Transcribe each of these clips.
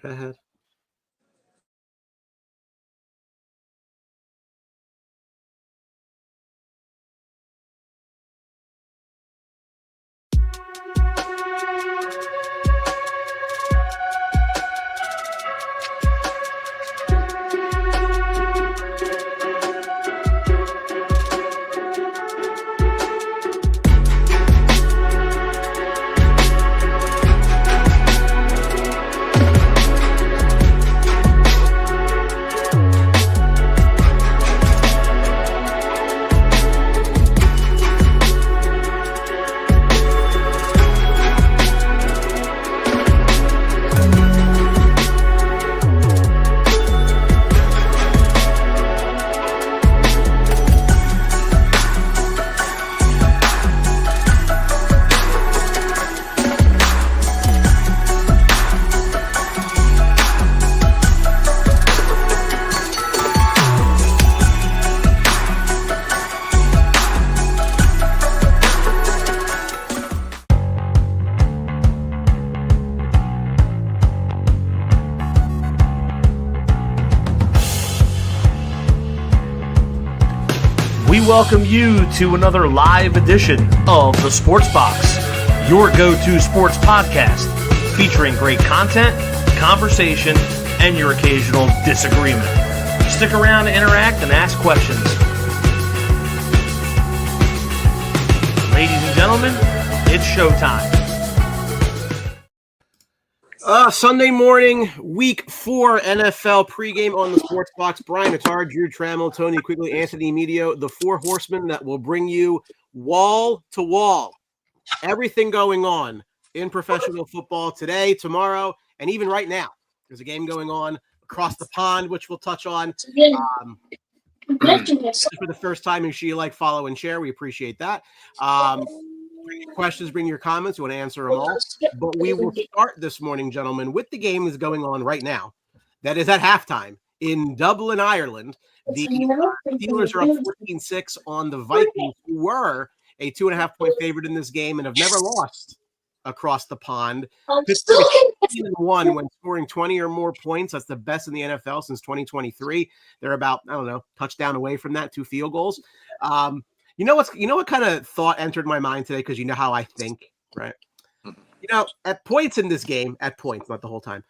Go ahead. We welcome you to another live edition of the Sports Box, your go-to sports podcast featuring great content, conversation, and your occasional disagreement. Stick around to interact and ask questions. Ladies and gentlemen, it's showtime. Sunday morning, week 4 NFL pregame on the Sports Box. Brian Attar, Drew Trammell, Tony Quigley, Anthony Medio, the four horsemen that will bring you wall to wall. Everything going on in professional football today, tomorrow, and even right now. There's a game going on across the pond, which we'll touch on. For the first time, and she like, follow, and share. We appreciate that. Bring your questions, bring your comments. We want to answer them all. But we will start this morning, gentlemen, with the game that's going on right now. That is at halftime in Dublin, Ireland. The Steelers are up 14-6 on the Vikings, who were a 2.5-point favorite in this game and have never lost across the pond. Pittsburgh is 1 when scoring 20 or more points. That's the best in the NFL since 2023. They're about, touchdown away from that, 2 field goals. You know what kind of thought entered my mind today? Because you know how I think, right? At points in this game, not the whole time.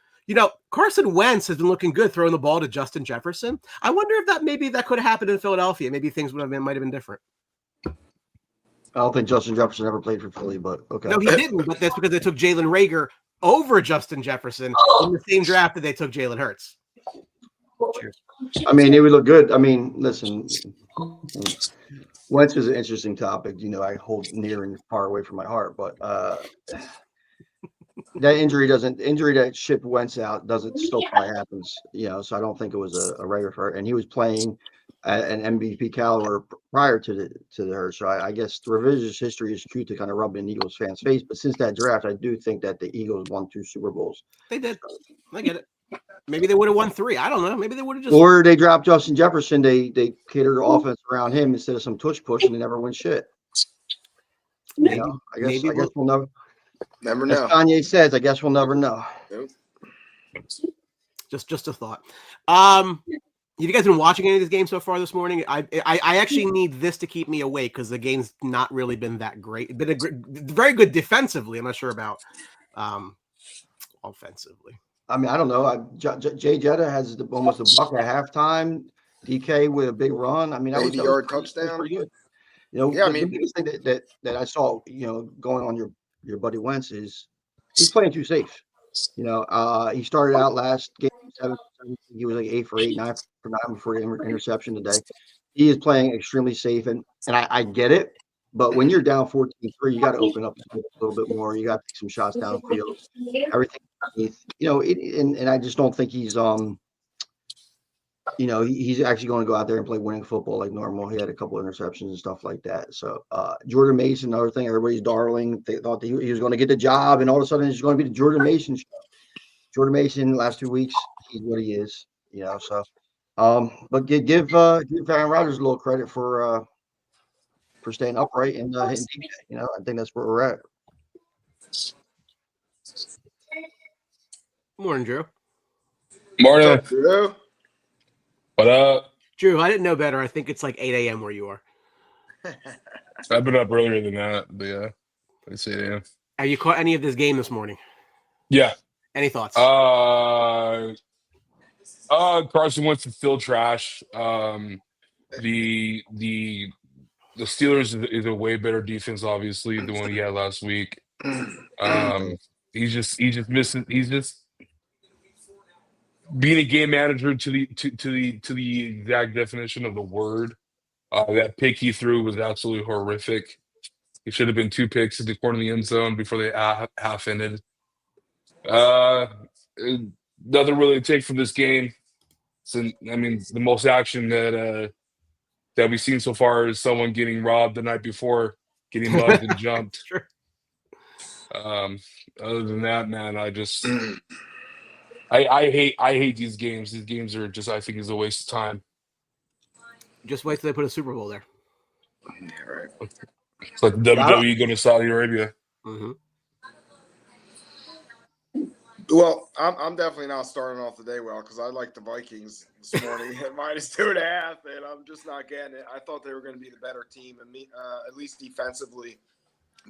Carson Wentz has been looking good throwing the ball to Justin Jefferson. I wonder if that could have happened in Philadelphia. Maybe things might have been different. I don't think Justin Jefferson ever played for Philly, but okay. No, he didn't, but that's because they took Jalen Reagor over Justin Jefferson in the same draft that they took Jalen Hurts. Cheers. I mean, it would look good. I mean, listen, Wentz is an interesting topic. I hold near and far away from my heart, but that injury that shipped Wentz out still probably happens, so I don't think it was a regular hurt. And he was playing at an MVP caliber prior to the hurt. So I guess the revisionist history is cute to kind of rub in Eagles fans' face. But since that draft, I do think that the Eagles won 2 Super Bowls. They did. I get it. Maybe they would have won 3. I don't know. Maybe they would have just. Or they dropped Justin Jefferson. They catered the offense around him instead of some tush push, and they never win shit. I guess we'll never know. As Kanye says, I guess we'll never know. Just a thought. Have you guys been watching any of this game so far this morning? I actually need this to keep me awake because the game's not really been that great. Been very good defensively. I'm not sure about offensively. I mean, I don't know. Jay Jetta has almost a buck at halftime. DK with a big run. I mean, 80-yard touchdown. Pretty good. The biggest thing that I saw, going on your buddy Wentz is he's playing too safe. He started out last game 7. He was like 8 for 8, 9 for 9 before the interception today. He is playing extremely safe, and I get it. But when you're down 14-3, you got to open up a little bit more. You got to take some shots downfield. Everything, and I just don't think he's he's actually going to go out there and play winning football like normal. He had a couple of interceptions and stuff like that. So Jordan Mason, another thing, everybody's darling. They thought that he was going to get the job, and all of a sudden it's going to be the Jordan Mason show. Jordan Mason, the last 2 weeks, he's what he is. So but give Aaron Rodgers a little credit for staying upright and hitting DJ. I think that's where we're at. Morning, Drew. Morning. What's up, Drew? What up? Drew, I didn't know better. I think it's like 8 a.m. where you are. I've been up earlier than that, but yeah, it's 8 a.m. Have you caught any of this game this morning? Yeah. Any thoughts? Carson Wentz is still trash. The Steelers is a way better defense, obviously, than one he had last week. He's just missing. He's just being a game manager to the exact definition of the word. That pick he threw was absolutely horrific. It should have been 2 picks at the corner of the end zone before they half ended. Nothing really to take from this game. So, I mean, the most action that we've seen so far is someone getting robbed the night before, getting mugged and jumped. Sure. Other than that, man, I hate these games. These games are just, I think, is a waste of time. Just wait till they put a Super Bowl there. Yeah, right. It's like WWE going to Saudi Arabia. Mm-hmm. Well, I'm definitely not starting off the day well because I like the Vikings this morning at -2.5, and I'm just not getting it. I thought they were going to be the better team, and at least defensively,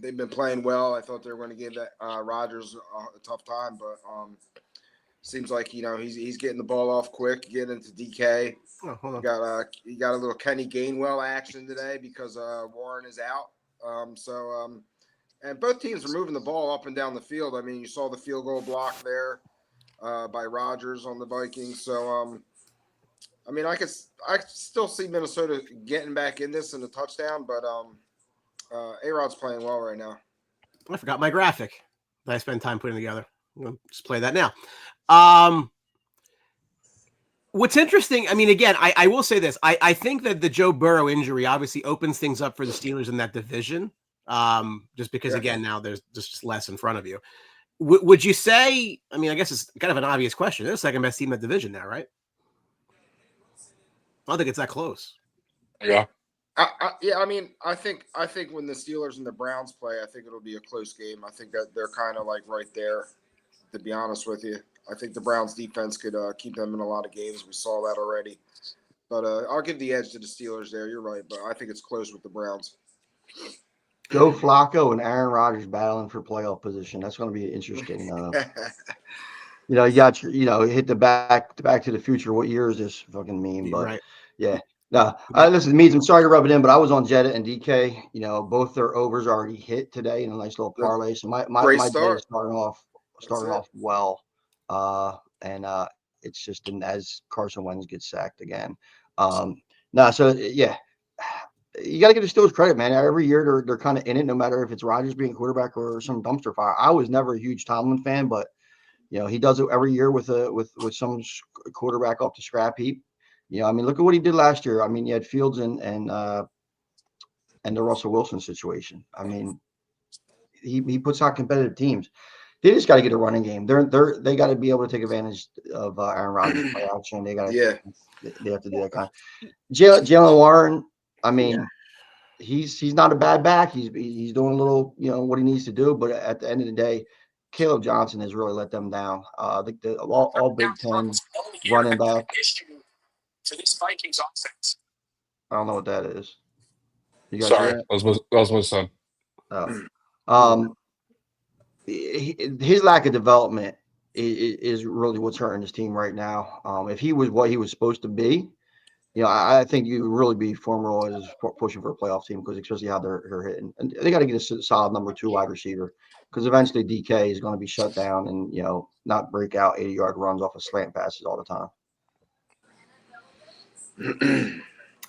they've been playing well. I thought they were going to give that Rodgers a tough time, but seems like he's getting the ball off quick, getting into DK. Oh, hold on. He got a little Kenny Gainwell action today because Warren is out. And both teams are moving the ball up and down the field. I mean, you saw the field goal block there by Rodgers on the Vikings. So, I mean, I still see Minnesota getting back in this in a touchdown, but A-Rod's playing well right now. I forgot my graphic that I spent time putting together. I'm going to just play that now. What's interesting, I mean, again, I will say this. I think that the Joe Burrow injury obviously opens things up for the Steelers in that division. Just because, again, now there's just less in front of you. Would you say, I mean, I guess it's kind of an obvious question. They're the second best team in that division now, right? I don't think it's that close. Yeah. Yeah, I mean, I think when the Steelers and the Browns play, I think it'll be a close game. I think that they're kind of like right there, to be honest with you. I think the Browns defense could keep them in a lot of games. We saw that already. But I'll give the edge to the Steelers there. You're right, but I think it's close with the Browns. Joe Flacco and Aaron Rodgers battling for playoff position. That's going to be interesting. You got hit the back to the future. What year is this fucking meme? But right. Yeah. No, listen, Meads, I'm sorry to rub it in, but I was on Jetta and DK. Both their overs already hit today in a nice little parlay. So my day is starting off well. And it's just as Carson Wentz gets sacked again. So yeah. You got to give the Steelers credit, man. Every year they're kind of in it, no matter if it's Rodgers being quarterback or some dumpster fire. I was never a huge Tomlin fan, but he does it every year with some quarterback off the scrap heap. I mean, look at what he did last year. I mean, you had Fields and the Russell Wilson situation. I mean, he puts out competitive teams. They just got to get a running game. They got to be able to take advantage of Aaron Rodgers' play action. They have to do that kind of. Jalen Warren. I mean, he's not a bad back. He's doing a little, what he needs to do. But at the end of the day, Caleb Johnson has really let them down. The all Big Ten running back. To this Vikings offense. I don't know what that is. You guys Sorry, that was my son. Oh. His lack of development is really what's hurting his team right now. If he was what he was supposed to be, I think you would really be formidable as pushing for a playoff team because especially how they're hitting. And they got to get a solid number 2 wide receiver because eventually DK is going to be shut down and, not break out 80-yard runs off of slant passes all the time.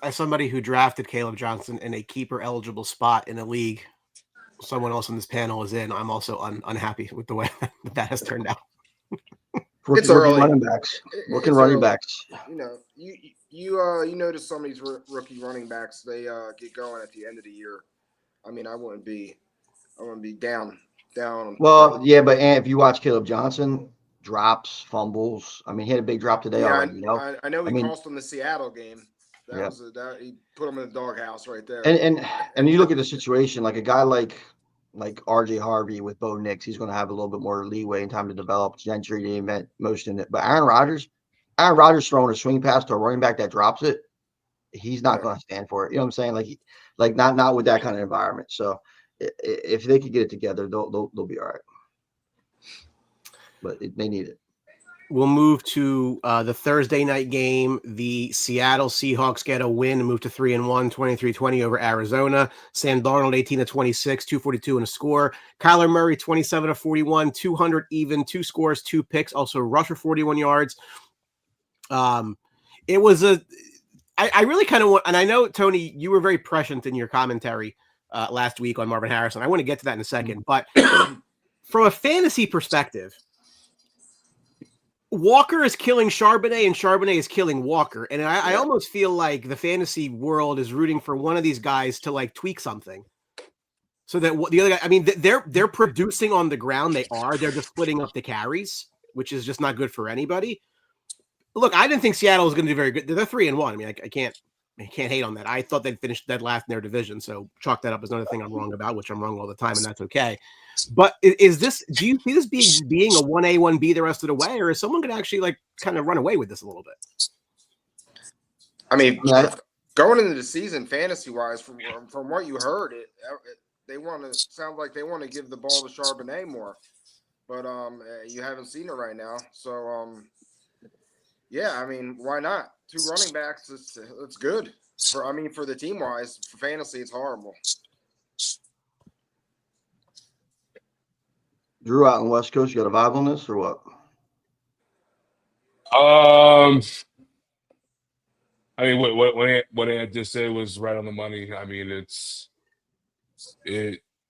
As somebody who drafted Caleb Johnson in a keeper-eligible spot in a league someone else on this panel is in, I'm also unhappy with the way that has turned out. It's early. Running backs. Looking running backs. You notice some of these rookie running backs, they get going at the end of the year. I mean, I wouldn't be down. Well, yeah, but if you watch Caleb Johnson, drops, fumbles. I mean, he had a big drop today already. I know he cost him the Seattle game. He put him in the doghouse right there. And you look at the situation, like a guy like RJ Harvey with Bo Nix, he's going to have a little bit more leeway and time to develop. Gentry, they invent most in it. But Aaron Rodgers, Aaron Rodgers throwing a swing pass to a running back that drops it, he's not going to stand for it. You know what I'm saying? Like not with that kind of environment. So if they could get it together, they'll be all right. But they need it. We'll move to the Thursday night game. The Seattle Seahawks get a win and move to 3-1, 23-20 over Arizona. Sam Darnold, 18-26, 242 and a score. Kyler Murray, 27-41, 200 even, 2 scores, 2 picks, also rush for 41 yards. It was I really kind of want, and I know, Tony, you were very prescient in your commentary last week on Marvin Harrison. I want to get to that in a second, but from a fantasy perspective, Walker is killing Charbonnet and Charbonnet is killing Walker. And I almost feel like the fantasy world is rooting for one of these guys to like tweak something so that the other guy, I mean, they're producing on the ground. They're just splitting up the carries, which is just not good for anybody. Look, I didn't think Seattle was going to do very good. They're 3-1. I mean, I can't hate on that. I thought they'd finish dead last in their division. So chalk that up as another thing I'm wrong about, which I'm wrong all the time. And that's okay. But is this, do you see this being a 1A, 1B the rest of the way, or is someone going to actually like kind of run away with this a little bit? I mean, going into the season, fantasy wise, from what you heard, sounds like they want to give the ball to Charbonnet more, but you haven't seen it right now. So yeah, I mean, why not? 2 running backs, it's good. For the team wise, for fantasy, it's horrible. Drew out in West Coast, you got a vibe on this or what? I mean, what Ant just said was right on the money. I mean,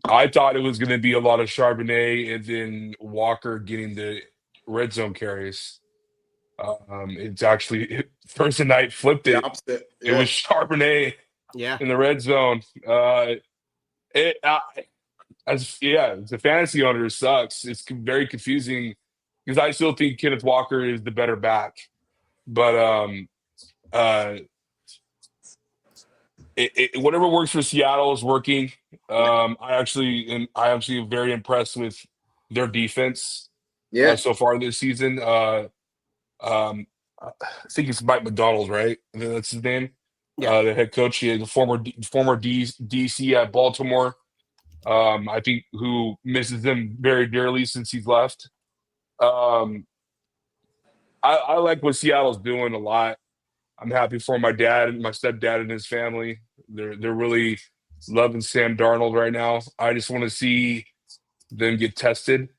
I thought it was going to be a lot of Charbonnet and then Walker getting the red zone carries. It's actually Thursday night flipped it. It was Charbonnet in the red zone. As a fantasy owner, it sucks. It's very confusing because I still think Kenneth Walker is the better back, but whatever works for Seattle is working. I actually am very impressed with their defense so far this season. I think it's Mike McDonald, right? That's his name. Yeah. The head coach, he is a former DC at Baltimore. I think who misses them very dearly since he's left. I like what Seattle's doing a lot. I'm happy for my dad and my stepdad and his family. They're really loving Sam Darnold right now. I just want to see them get tested.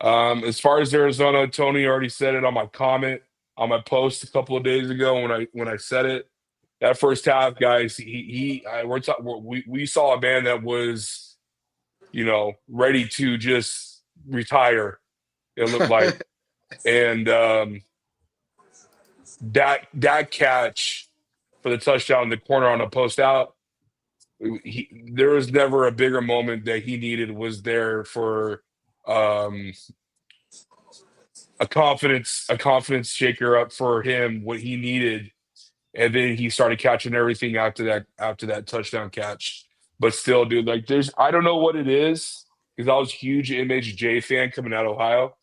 As far as Arizona, Tony already said it on my comment on my post a couple of days ago when I said it. That first half, guys, we saw a man that was, ready to just retire. It looked like, and that catch for the touchdown in the corner on a post out. There was never a bigger moment that he needed was there for a confidence shaker up for him, what he needed. And then he started catching everything after that touchdown catch. But still, dude, like I don't know what it is because I was a huge MHJ fan coming out of Ohio.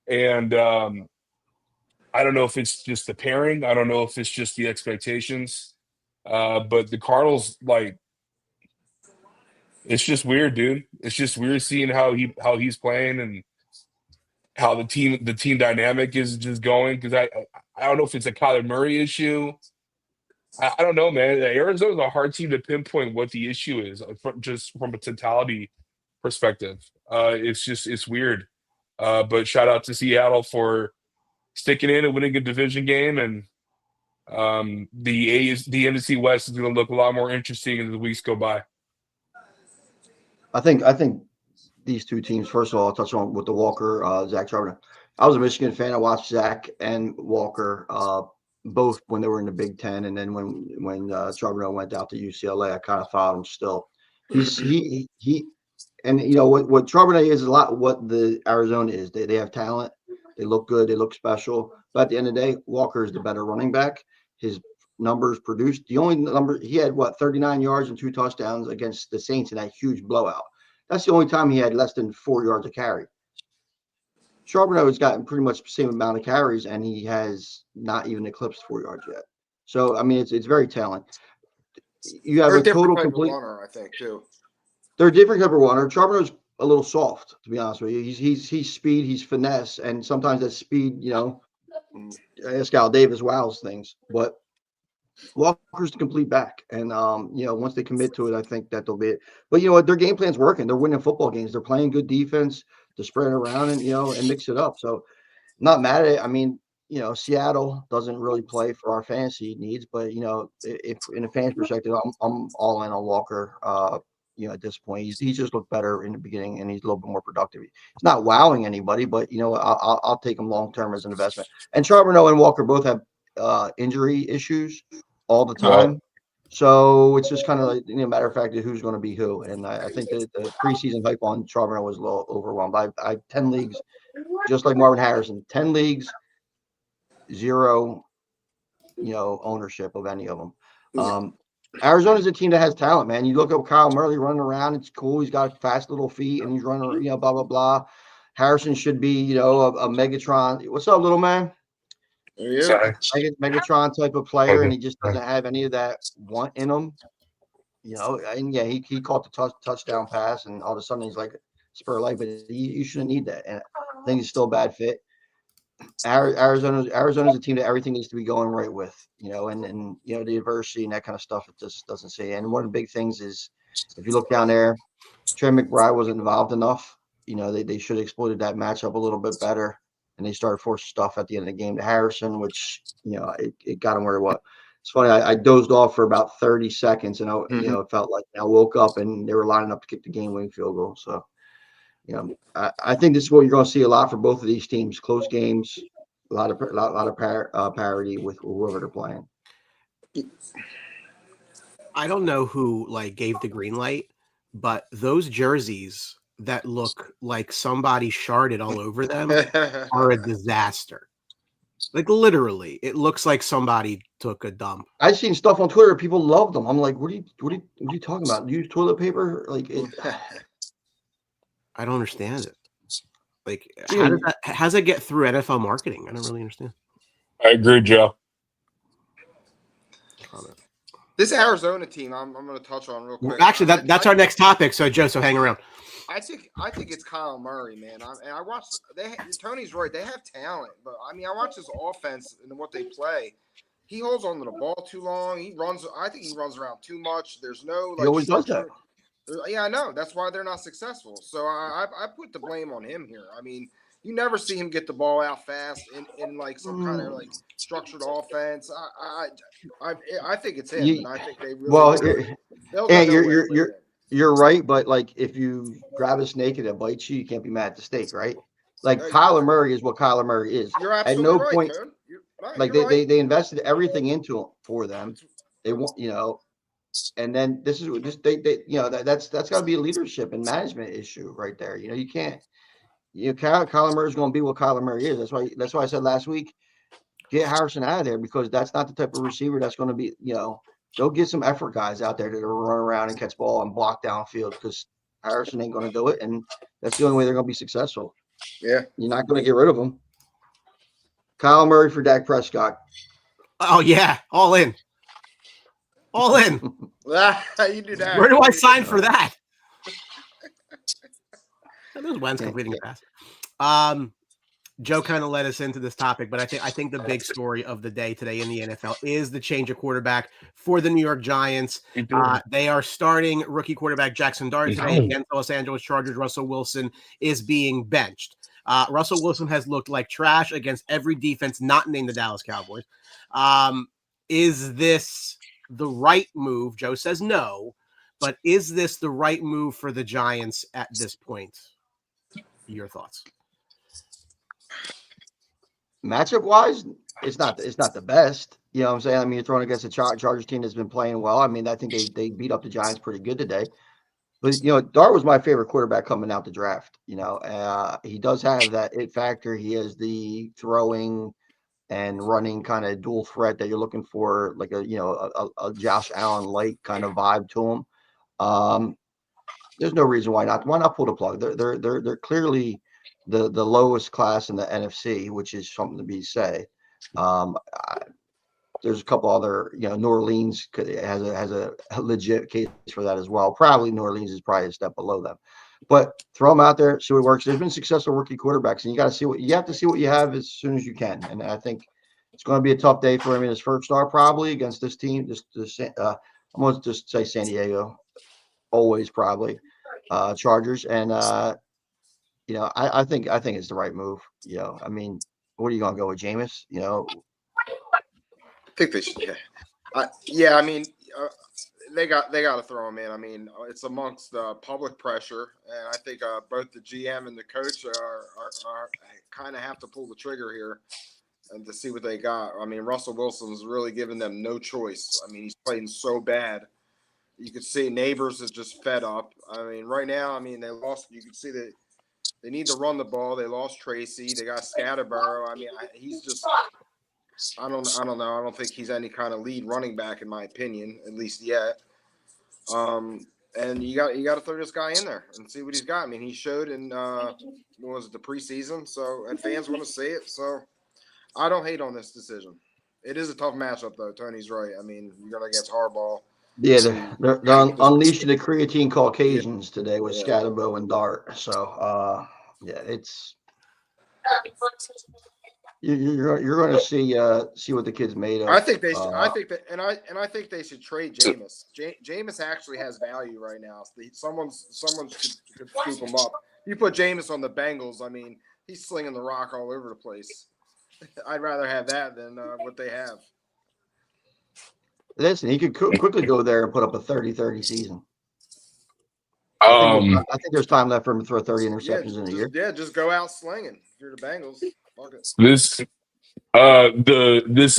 And I don't know if it's just the pairing. I don't know if it's just the expectations. But the Cardinals, like, it's just weird, dude. It's just weird seeing how he's playing and how the team dynamic is just going. Because I don't know if it's a Kyler Murray issue. I don't know, man. Arizona's a hard team to pinpoint what the issue is, just from a totality perspective. It's weird. But shout out to Seattle for sticking in and winning a division game, and the NFC West is going to look a lot more interesting as the weeks go by. I think these two teams. First of all, I'll touch on with the Walker, Zach Charbonnet. I was a Michigan fan. I watched Zach and Walker both when they were in the Big Ten, and then when Charbonnet went out to UCLA, I kind of followed him still. He and what Charbonnet is a lot what the Arizona is. They have talent. They look good. They look special. But at the end of the day, Walker is the better running back. His numbers produced. The only number he had 39 yards and 2 touchdowns against the Saints in that huge blowout. That's the only time he had less than 4 yards a carry. Charbonnet has gotten pretty much the same amount of carries, and he has not even eclipsed 4 yards yet. So I mean, it's very talented. You have They're a total type of complete. runner, I think, too. They're a different type of runner. Charbonnet's a little soft, to be honest with you. He's speed, he's finesse, and sometimes that speed, Escal Davis wows things. But Walker's the complete back, and once they commit to it, I think that they'll be it. But you know what? Their game plan's working. They're winning football games. They're playing good defense. They're spreading around and mix it up. So, not mad at it. I mean, Seattle doesn't really play for our fantasy needs, but if in a fan's perspective, I'm all in on Walker. At this point, he's just looked better in the beginning, and he's a little bit more productive. He's not wowing anybody, but I'll take him long term as an investment. And Charbonnet and Walker both have injury issues all the time. So it's just kind of like, matter of fact, who's going to be who. And I think that the preseason hype on Charbonnet was a little overwhelmed. I have 10 leagues, just like Marvin Harrison, 10 leagues, 0, ownership of any of them. Arizona's a team that has talent, man. You look at Kyle Murray running around. It's cool. He's got fast little feet, and he's running, blah, blah, blah. Harrison should be, a Megatron. What's up, little man? Sorry. Megatron type of player, and he just doesn't have any of that want in him. And yeah, he caught the touchdown pass, and all of a sudden he's like spur life, but you shouldn't need that. And I think he's still a bad fit. Arizona's a team that everything needs to be going right with, and the adversity and that kind of stuff. It just doesn't say. And one of the big things is, if you look down there, Trey McBride wasn't involved enough. They should have exploited that matchup a little bit better. And they started forcing stuff at the end of the game to Harrison, which, it got him where it was. It's funny. I dozed off for about 30 seconds, and it felt like I woke up and they were lining up to kick the game-winning field goal. So, I think this is what you're going to see a lot for both of these teams. Close games, a lot of parity with whoever they're playing. I don't know who gave the green light, but those jerseys that look like somebody sharded all over them are a disaster. Literally, it looks like somebody took a dump. I've seen stuff on Twitter. People love them. I'm like, what are you talking about? Use toilet paper? I don't understand it. How does that get through NFL marketing? I don't really understand. I agree, Joe. This Arizona team, I'm going to touch on real quick. Actually, that's our next topic. So, Joe, hang around. I think it's Kyle Murray, man. I watched. Tony's right. They have talent, but I watch this offense and what they play. He holds on to the ball too long. He runs. I think he runs around too much. There's no he always does that. Yeah, I know. That's why they're not successful. So I put the blame on him here. You never see him get the ball out fast in some kind of structured offense. I think it's him, and I think they really. You're right, but if you grab a snake and it bites you, you can't be mad at the snake, right? Kyler Murray is what Kyler Murray is. You're absolutely at no right, point, right, they invested everything into him for them. They want and then that's got to be a leadership and management issue right there. You can't. Kyler Murray is going to be what Kyler Murray is. That's why I said last week, get Harrison out of there, because that's not the type of receiver that's going to be. Go get some effort guys out there that are run around and catch ball and block downfield, because Harrison ain't going to do it, and that's the only way they're going to be successful. Yeah, you're not going to get rid of him. Kyle Murray for Dak Prescott. Oh yeah, all in. All in. You do that. Where do I sign for that? There's Wentz completing a pass. Joe kind of led us into this topic, but I think the big story of the day today in the NFL is the change of quarterback for the New York Giants. They are starting rookie quarterback Jackson Dart today against Los Angeles Chargers. Russell Wilson is being benched. Russell Wilson has looked like trash against every defense not named the Dallas Cowboys. Is this the right move? Joe says no, but is this the right move for the Giants at this point? Your thoughts? Matchup wise, it's not the best. You know what I'm saying? You're throwing against a Chargers team that's been playing well. I think they beat up the Giants pretty good today. But Dart was my favorite quarterback coming out the draft. He does have that it factor. He has the throwing and running kind of dual threat that you're looking for, like a Josh Allen light kind of vibe to him. There's no reason why not. Why not pull the plug? They're clearly the lowest class in the NFC, which is something to be said. There's a couple other, New Orleans has a legit case for that as well. Probably New Orleans is probably a step below them, but throw them out there, see what works. There's been successful rookie quarterbacks, and you have to see what you have as soon as you can. And I think it's going to be a tough day for him in his first start, probably against this team. I'm going to just say San Diego, always probably Chargers, and I think it's the right move. I mean, what are you going to go with, Jameis? I think they should. Yeah. I mean, they got to throw him in. I mean, it's amongst public pressure, and I think both the GM and the coach are kind of have to pull the trigger here and to see what they got. I mean, Russell Wilson's really giving them no choice. I mean, he's playing so bad. You could see Neighbors is just fed up. I mean, right now, they lost. You can see that they need to run the ball. They lost Tracy. They got Scatterborough. I mean, he's just. I don't know. I don't think he's any kind of lead running back, in my opinion, at least yet. And you got to throw this guy in there and see what he's got. I mean, he showed in what was it, the preseason? So, and fans want to see it. So, I don't hate on this decision. It is a tough matchup, though. Tony's right. I mean, you're going against Harbaugh. Yeah, they're unleashing the creatine Caucasians today with Scatterbo and Dart. So, it's. You're going to see what the kid's made of. I think they should. I think they should trade Jameis. Jameis actually has value right now. Someone could scoop him up. You put Jameis on the Bengals. I mean, he's slinging the rock all over the place. I'd rather have that than what they have. Listen, he could quickly go there and put up a 30-30 season. I think there's time left for him to throw 30 interceptions in a year. Yeah, just go out slinging. If you're the Bengals. This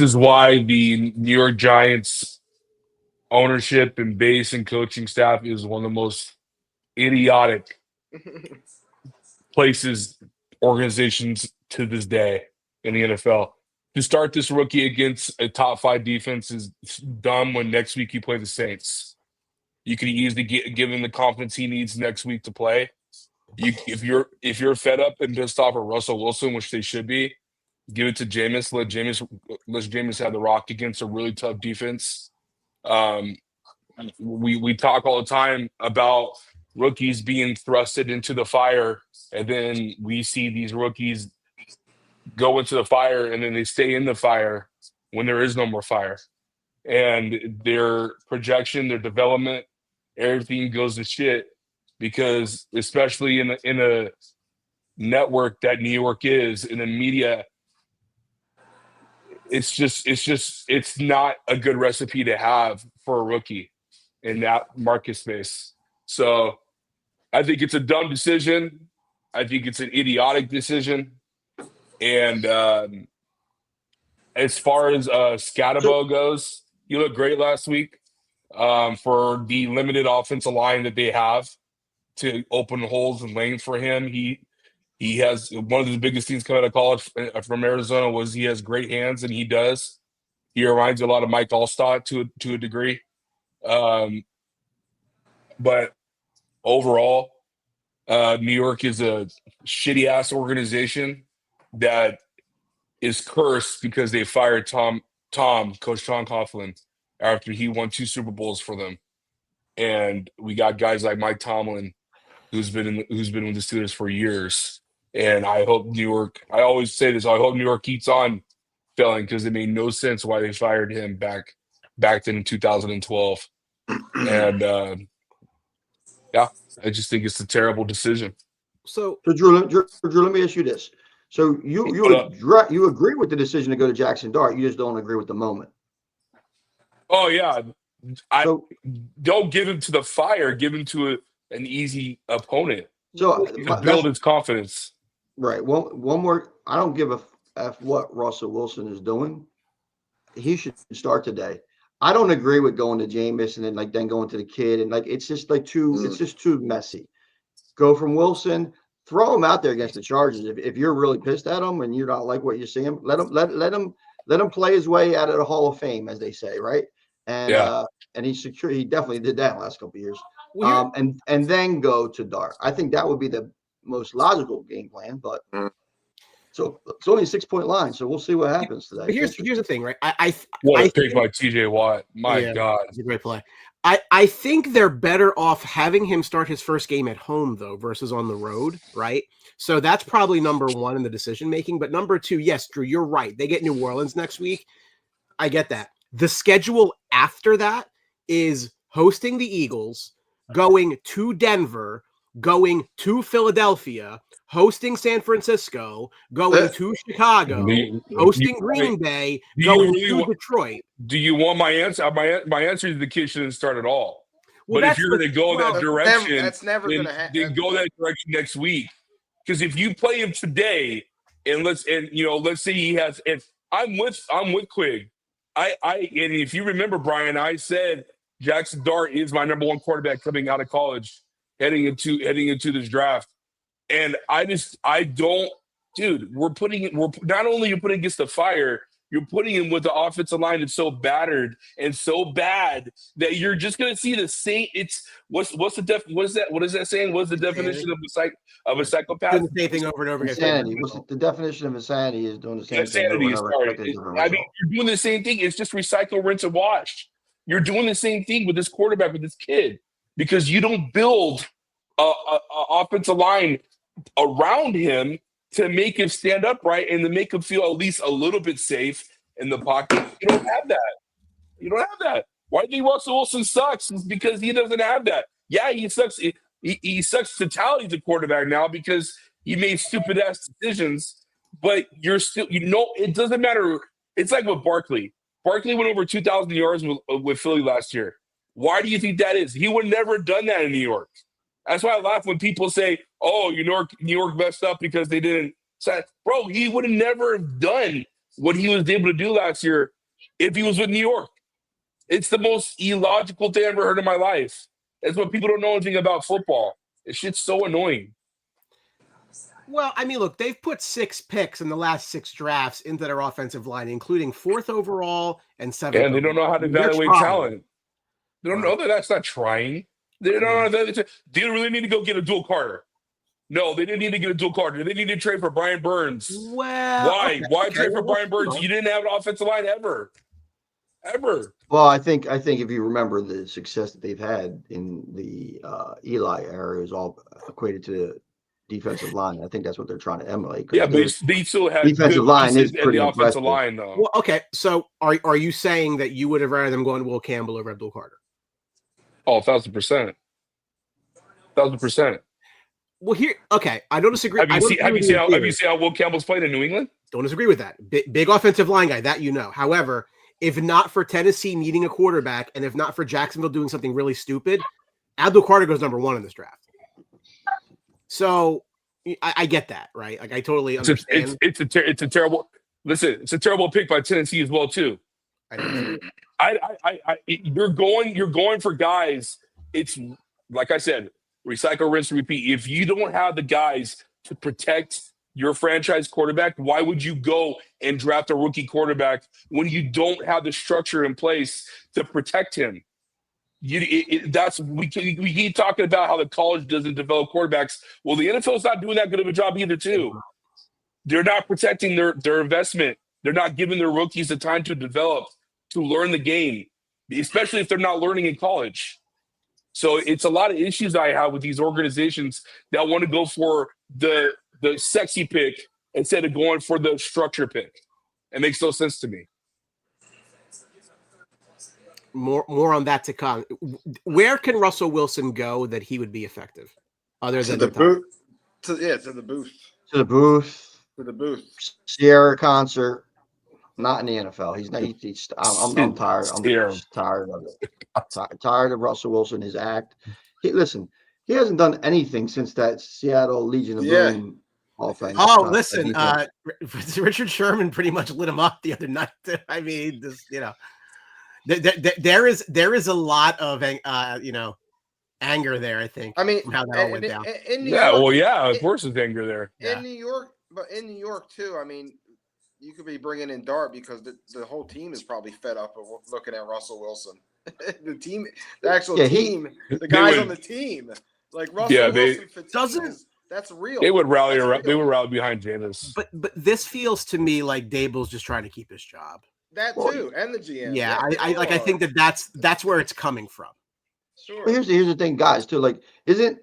is why the New York Giants ownership and base and coaching staff is one of the most idiotic organizations to this day in the NFL. To start this rookie against a top 5 defense is dumb when next week you play the Saints. You could easily give him the confidence he needs next week to play. If you're fed up and pissed off at Russell Wilson, which they should be, give it to Jameis. Let Jameis have the rock against a really tough defense. We talk all the time about rookies being thrusted into the fire, and then we see these rookies go into the fire, and then they stay in the fire when there is no more fire. And their projection, their development, everything goes to shit. Because especially in a network that New York is, in the media, it's not a good recipe to have for a rookie in that market space. So I think it's a dumb decision. I think it's an idiotic decision. And as far as Scatterbo goes, he looked great last week for the limited offensive line that they have to open holes and lanes for him. He has one of the biggest things coming out of college from Arizona was he has great hands, and he does. He reminds you a lot of Mike Allstott to a degree. But overall, New York is a shitty ass organization that is cursed because they fired Coach Tom Coughlin after he won 2 Super Bowls for them. And we got guys like Mike Tomlin, who's been with the Steelers for years. And I hope New York. I always say this. I hope New York keeps on failing because it made no sense why they fired him back then in 2012. And I just think it's a terrible decision. So Drew, let me ask you this. So you agree with the decision to go to Jackson Dart. You just don't agree with the moment. Oh yeah. Don't give him to the fire. Give him to an easy opponent. So to build his confidence. Right. Well, one more. I don't give a f what Russell Wilson is doing. He should start today. I don't agree with going to Jameis and then going to the kid and it's just it's just too messy. Go from Wilson, throw him out there against the Chargers. If you're really pissed at him and you don't like what you see him, let him play his way out of the Hall of Fame, as they say, right? And and he's secure. He definitely did that in the last couple of years. And then go to Dart. I think that would be the most logical game plan, but so it's only a 6-point line. So we'll see what happens today. But here's the thing, right? What a pick by TJ Watt. My God. It's a great play. I think they're better off having him start his first game at home, though, versus on the road, right? So that's probably number one in the decision making. But number two, yes, Drew, you're right. They get New Orleans next week. I get that. The schedule after that is hosting the Eagles, going to Denver, going to Philadelphia, hosting San Francisco, going to Chicago, hosting Green Bay, going to Detroit. Do you want my answer? My answer is the kid shouldn't start at all. Well, but if you're going to go that direction, that's never going to happen. Then go that direction next week. Because if you play him today, and let's say he has. If I'm with Quig, and if you remember, Brian, I said Jackson Dart is my number one quarterback coming out of college, heading into this draft. And we're not only you're putting against the fire, you're putting him with the offensive line that's so battered and so bad that you're just going to see the same. It's what is that saying? What's the definition of a psychopath? Doing the same thing over and over again. Insanity. The definition of insanity is doing the same thing. You're doing the same thing. It's just recycle, rinse, and wash. You're doing the same thing with this quarterback, with this kid, because you don't build a offensive line around him to make him stand upright and to make him feel at least a little bit safe in the pocket. You don't have that. Why do you think Russell Wilson sucks? It's because he doesn't have that. Yeah, he sucks. He sucks totality as a quarterback now because he made stupid ass decisions. But you're still, it doesn't matter. It's like with Barkley. Barkley went over 2,000 yards with Philly last year. Why do you think that is? He would never have done that in New York. That's why I laugh when people say, "Oh, New York messed up because they didn't." Bro, he would have never done what he was able to do last year if he was with New York. It's the most illogical thing I ever heard in my life. That's what people don't know anything about football. This shit's so annoying. Well, I mean, look, they've put 6 picks in the last 6 drafts into their offensive line, including 4th overall and 7th. And they don't know how to evaluate talent. They don't know that that's not trying. They don't know that. Do you really need to go get a dual Carter? No, they didn't need to get a dual Carter. They didn't need to trade for Brian Burns. Well, why? Okay. Why trade for Brian Burns? You didn't have an offensive line ever. Well, I think if you remember the success that they've had in the Eli era is all equated to the defensive line. I think that's what they're trying to emulate. Yeah, but they still have defensive line is pretty the offensive impressive. line, though. Well, okay, so are you saying that you would have rather them going Will Campbell over Abdul Carter? Oh, 1,000%. 1,000%. Well, okay, I don't disagree. Have you seen how Will Campbell's played in New England? Don't disagree with that. Big offensive line guy, that you know. However, if not for Tennessee needing a quarterback, and if not for Jacksonville doing something really stupid, Abdul Carter goes number 1 in this draft. So I get that, right? Like I totally understand. It's a terrible. Listen, it's a terrible pick by Tennessee as well too. You're going for guys. It's like I said, recycle, rinse, repeat. If you don't have the guys to protect your franchise quarterback, why would you go and draft a rookie quarterback when you don't have the structure in place to protect him? We keep talking about how the college doesn't develop quarterbacks. Well, the NFL is not doing that good of a job either, too. They're not protecting their investment. They're not giving their rookies the time to develop, to learn the game, especially if they're not learning in college. So it's a lot of issues I have with these organizations that want to go for the sexy pick instead of going for the structure pick. It makes no sense to me. More on that to come. Where can Russell Wilson go that he would be effective? Other than the booth. To the booth. To the booth. To the booth. Sierra concert. Not in the NFL. He's not. I'm tired. I'm just tired of it. Tired of Russell Wilson, his act. He hasn't done anything since that Seattle Legion of Boom offense. Oh, listen, Richard Sherman pretty much lit him up the other night. I mean, there is a lot of anger there. I think. I mean, how that all went down. In New York, of course, there's anger there. In New York, but in New York too. I mean, you could be bringing in Dart because the whole team is probably fed up of looking at Russell Wilson. The team, the actual team, the guys on the team, like Russell Wilson. That's real. They would rally That's around. real. They would rally behind Jameis. But this feels to me like Dable's just trying to keep his job. That too, and the GM. Yeah, they I all think are. that's where it's coming from. Sure. But here's the thing, guys. Too, like, isn't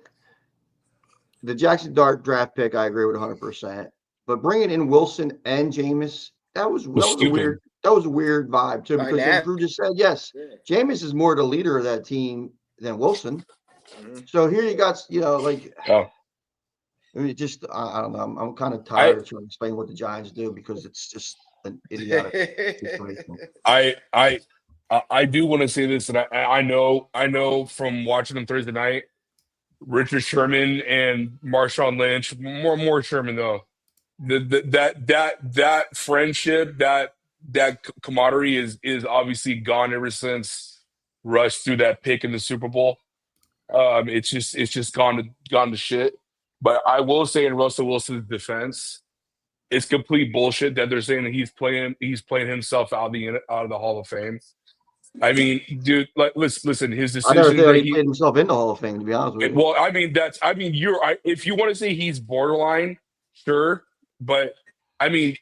the Jackson Dart draft pick? I agree with 100%. But bringing in Wilson and Jameis, that was a weird vibe too. Because as Drew just said, yes, Jameis is more the leader of that team than Wilson. Mhm. So here you got, like, Oh. I mean, just I don't know. I'm kind of tired of trying to explain what the Giants do because it's just an idiotic situation. I do want to say this, and I know from watching them Thursday night, Richard Sherman and Marshawn Lynch, more Sherman though. That friendship, that camaraderie is obviously gone ever since Rush threw that pick in the Super Bowl. It's just gone to shit. But I will say in Russell Wilson's defense, it's complete bullshit that they're saying that he's playing himself out of the Hall of Fame. I mean, dude, like listen, his I never decisions think that he played himself in the Hall of Fame, to be honest with you. well, I mean, if you want to say he's borderline, sure, but I mean,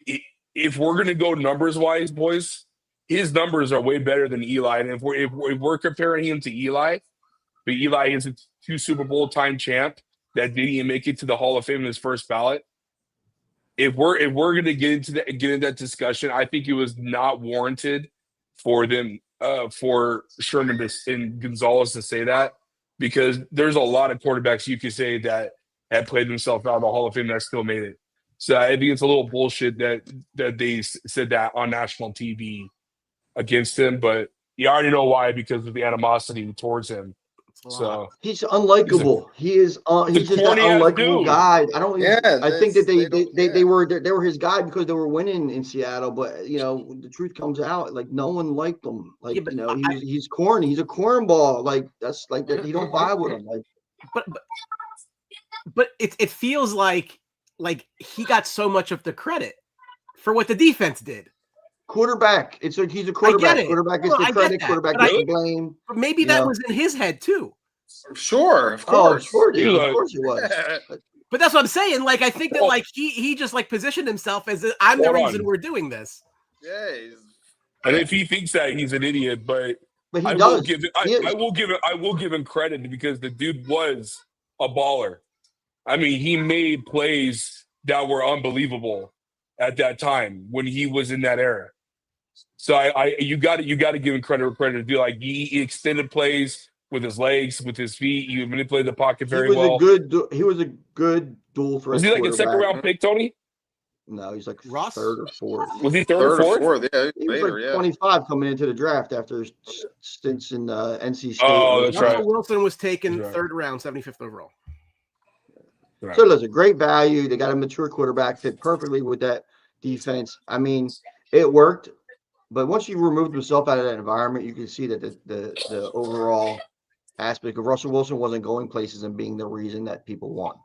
if we're gonna go numbers wise, boys, his numbers are way better than Eli, and if we're comparing him to Eli, but Eli is a 2 Super Bowl time champ that didn't even make it to the Hall of Fame in his first ballot. If we're gonna get into that discussion, I think it was not warranted for them for Sherman and Gonzalez to say that, because there's a lot of quarterbacks you could say that had played themselves out of the Hall of Fame that still made it. So I think it's a little bullshit that they said that on national TV against him, but you already know why, because of the animosity towards him. So he's unlikable. He's just an unlikable guy. I don't. I think that they were his guy because they were winning in Seattle. But the truth comes out. Like, no one liked him. Like, he's corny. He's a cornball. Like, that's like that. You don't vibe with him. Like, but it feels like he got so much of the credit for what the defense did. Quarterback. He's a quarterback. Quarterback gets the credit. Quarterback gets the blame. But maybe that was in his head too. Sure, of course. Of course it was. But that's what I'm saying. Like, I think that he just positioned himself as I'm the reason we're doing this. Yeah. And if he thinks that, he's an idiot. But he I does. will give him credit because the dude was a baller. I mean, he made plays that were unbelievable at that time when he was in that era. So you got to give him credit to do. Like, he extended plays with his legs, with his feet. He manipulated the pocket very well. He was a good dual threat. Was he like a second round pick, Tony? No, he's like Ross? third or fourth. Was he third or fourth? Yeah, he was like 25 coming into the draft after stints in NC State. Oh, that's right. Wilson was taken third round, 75th overall. Right. So there's a great value. They got a mature quarterback, fit perfectly with that defense. I mean, it worked. But once you removed himself out of that environment, you can see that the overall aspect of Russell Wilson wasn't going places and being the reason that people won.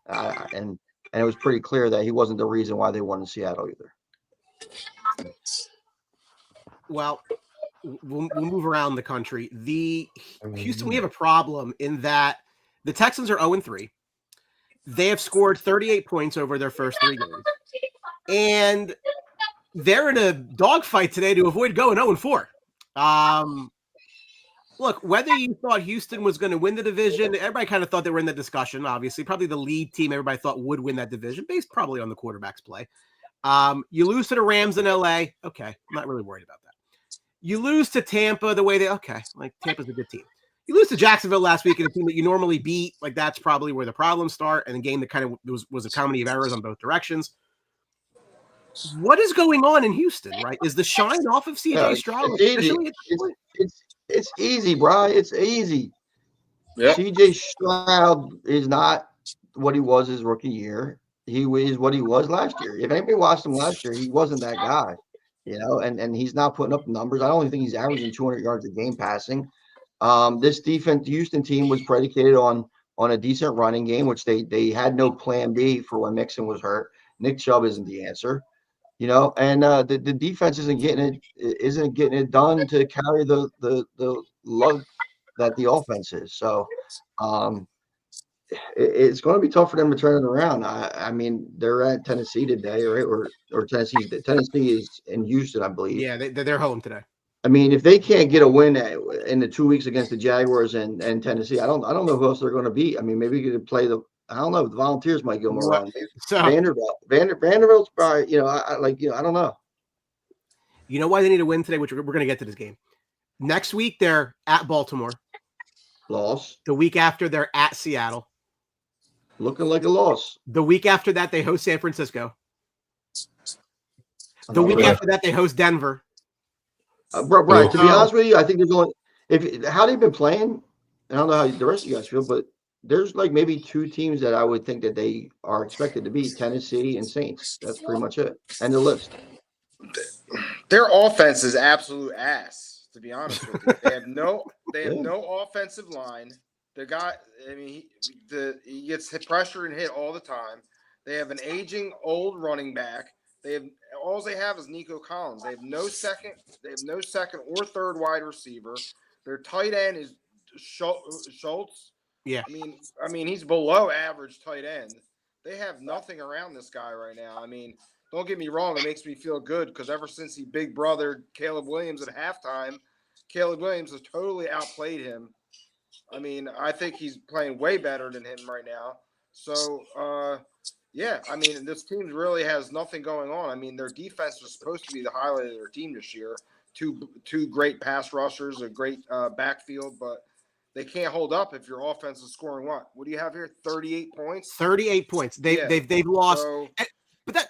And it was pretty clear that he wasn't the reason why they won in Seattle either. Well, we'll move around the country. The Houston, we have a problem in that the Texans are 0-3. They have scored 38 points over their first 3 games. And they're in a dogfight today to avoid going 0-4. Look, whether you thought Houston was going to win the division, everybody kind of thought they were in the discussion, obviously. Probably the lead team everybody thought would win that division, based probably on the quarterback's play. You lose to the Rams in LA. Okay, I'm not really worried about that. You lose to Tampa the way Tampa's a good team. You lose to Jacksonville last week in a team that you normally beat. Like, that's probably where the problems start, and a game that kind of was a comedy of errors on both directions. What is going on in Houston, right? Is the shine off of CJ Stroud? It's easy, bro. It's easy. Yeah. CJ Stroud is not what he was his rookie year. He is what he was last year. If anybody watched him last year, he wasn't that guy, and he's not putting up numbers. I don't think he's averaging 200 yards a game passing. This Houston team was predicated on a decent running game, which they had no plan B for when Mixon was hurt. Nick Chubb isn't the answer. And the defense isn't getting it done to carry the love that the offense is. So it's going to be tough for them to turn it around. I mean, they're at Tennessee today, right? Or Tennessee is in Houston, I believe. Yeah, they're home today. I mean, if they can't get a win in the 2 weeks against the Jaguars and Tennessee, I don't know who else they're going to beat. I mean, maybe you could play I don't know. The Volunteers might give them a run. So Vanderbilt's probably, I don't know. You know why they need a win today, which we're going to get to this game. Next week, they're at Baltimore. Loss. The week after, they're at Seattle. Looking like a loss. The week after that, they host San Francisco. The week after that, they host Denver. Brian, to be honest with you, I think there's only how they've been playing. I don't know how the rest of you guys feel, but there's like maybe two teams that I would think that they are expected to beat: Tennessee and Saints. That's pretty much it. And the list. Their offense is absolute ass. To be honest with you, they have no offensive line. The guy, I mean, he gets hit pressure and hit all the time. They have an aging old running back. All they have is Nico Collins. They have no second or third wide receiver. Their tight end is Schultz. Yeah. I mean, he's below average tight end. They have nothing around this guy right now. I mean, don't get me wrong. It makes me feel good because ever since he big brothered Caleb Williams at halftime, Caleb Williams has totally outplayed him. I mean, I think he's playing way better than him right now. So, yeah, I mean, this team really has nothing going on. I mean, their defense was supposed to be the highlight of their team this year. Two great pass rushers, a great backfield, but they can't hold up if your offense is scoring what? What do you have here? 38 points? 38 points. They've lost. So, but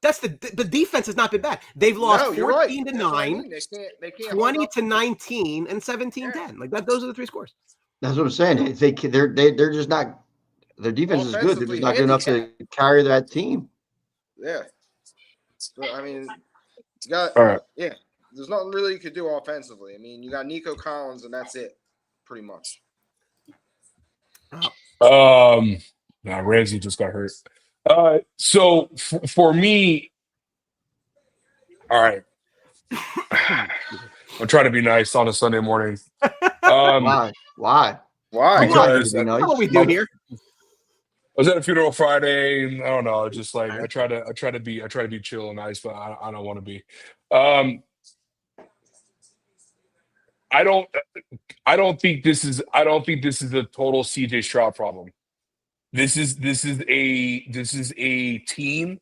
that's the defense has not been bad. They've lost 14 to 9, they can't 20 to 19, and 17-10. Like that, those are the three scores. That's what I'm saying. They're just not. Their defense is good. They're just not good enough to carry that team. Yeah. But, I mean, you got All right. Yeah. There's nothing really you could do offensively. I mean, you got Nico Collins, and that's it, pretty much. Ramsey just got hurt. So for me, all right. I'm trying to be nice on a Sunday morning. Why? Because that's what we do here. I was at a funeral Friday. I don't know. Just like I try to be chill and nice, but I don't want to be. I don't think this is a total CJ Stroud problem. This is a team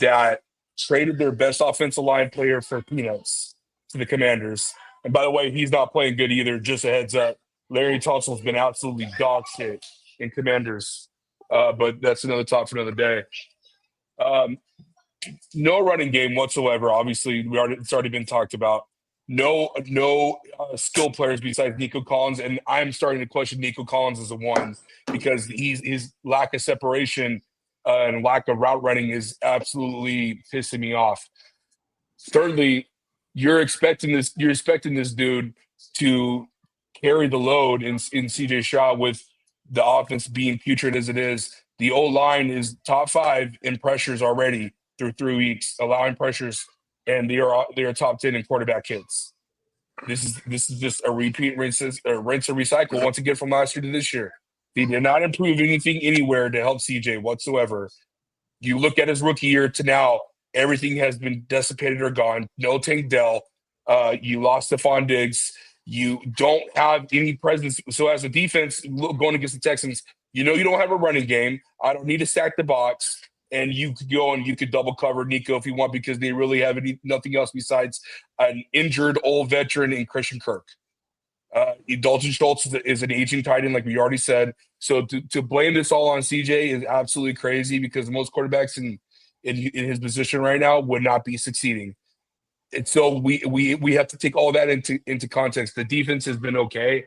that traded their best offensive line player for peanuts to the Commanders. And by the way, he's not playing good either. Just a heads up. Larry Tunsil's been absolutely dog shit in Commanders. But that's another talk for another day. No running game whatsoever. Obviously, it's already been talked about. No skill players besides Nico Collins, and I'm starting to question Nico Collins as a one because his lack of separation and lack of route running is absolutely pissing me off. Thirdly, you're expecting this dude to carry the load in CJ Stroud with the offense being putrid as it is. The O-line is top 5 in pressures already through 3 weeks, allowing pressures, and they are top 10 in quarterback hits. This is just a repeat rinse and recycle once again from last year to this year. They did not improve anything anywhere to help CJ whatsoever. You look at his rookie year to now, everything has been dissipated or gone. No Tank Dell. You lost Stephon Diggs. You don't have any presence. So as a defense going against the Texans, you don't have a running game. I don't need to stack the box. And you could go and you could double cover Nico if you want because they really have nothing else besides an injured old veteran in Christian Kirk. Dalton Schultz is an aging tight end, like we already said. So to blame this all on CJ is absolutely crazy because most quarterbacks in his position right now would not be succeeding. And so we have to take all that into context. The defense has been okay.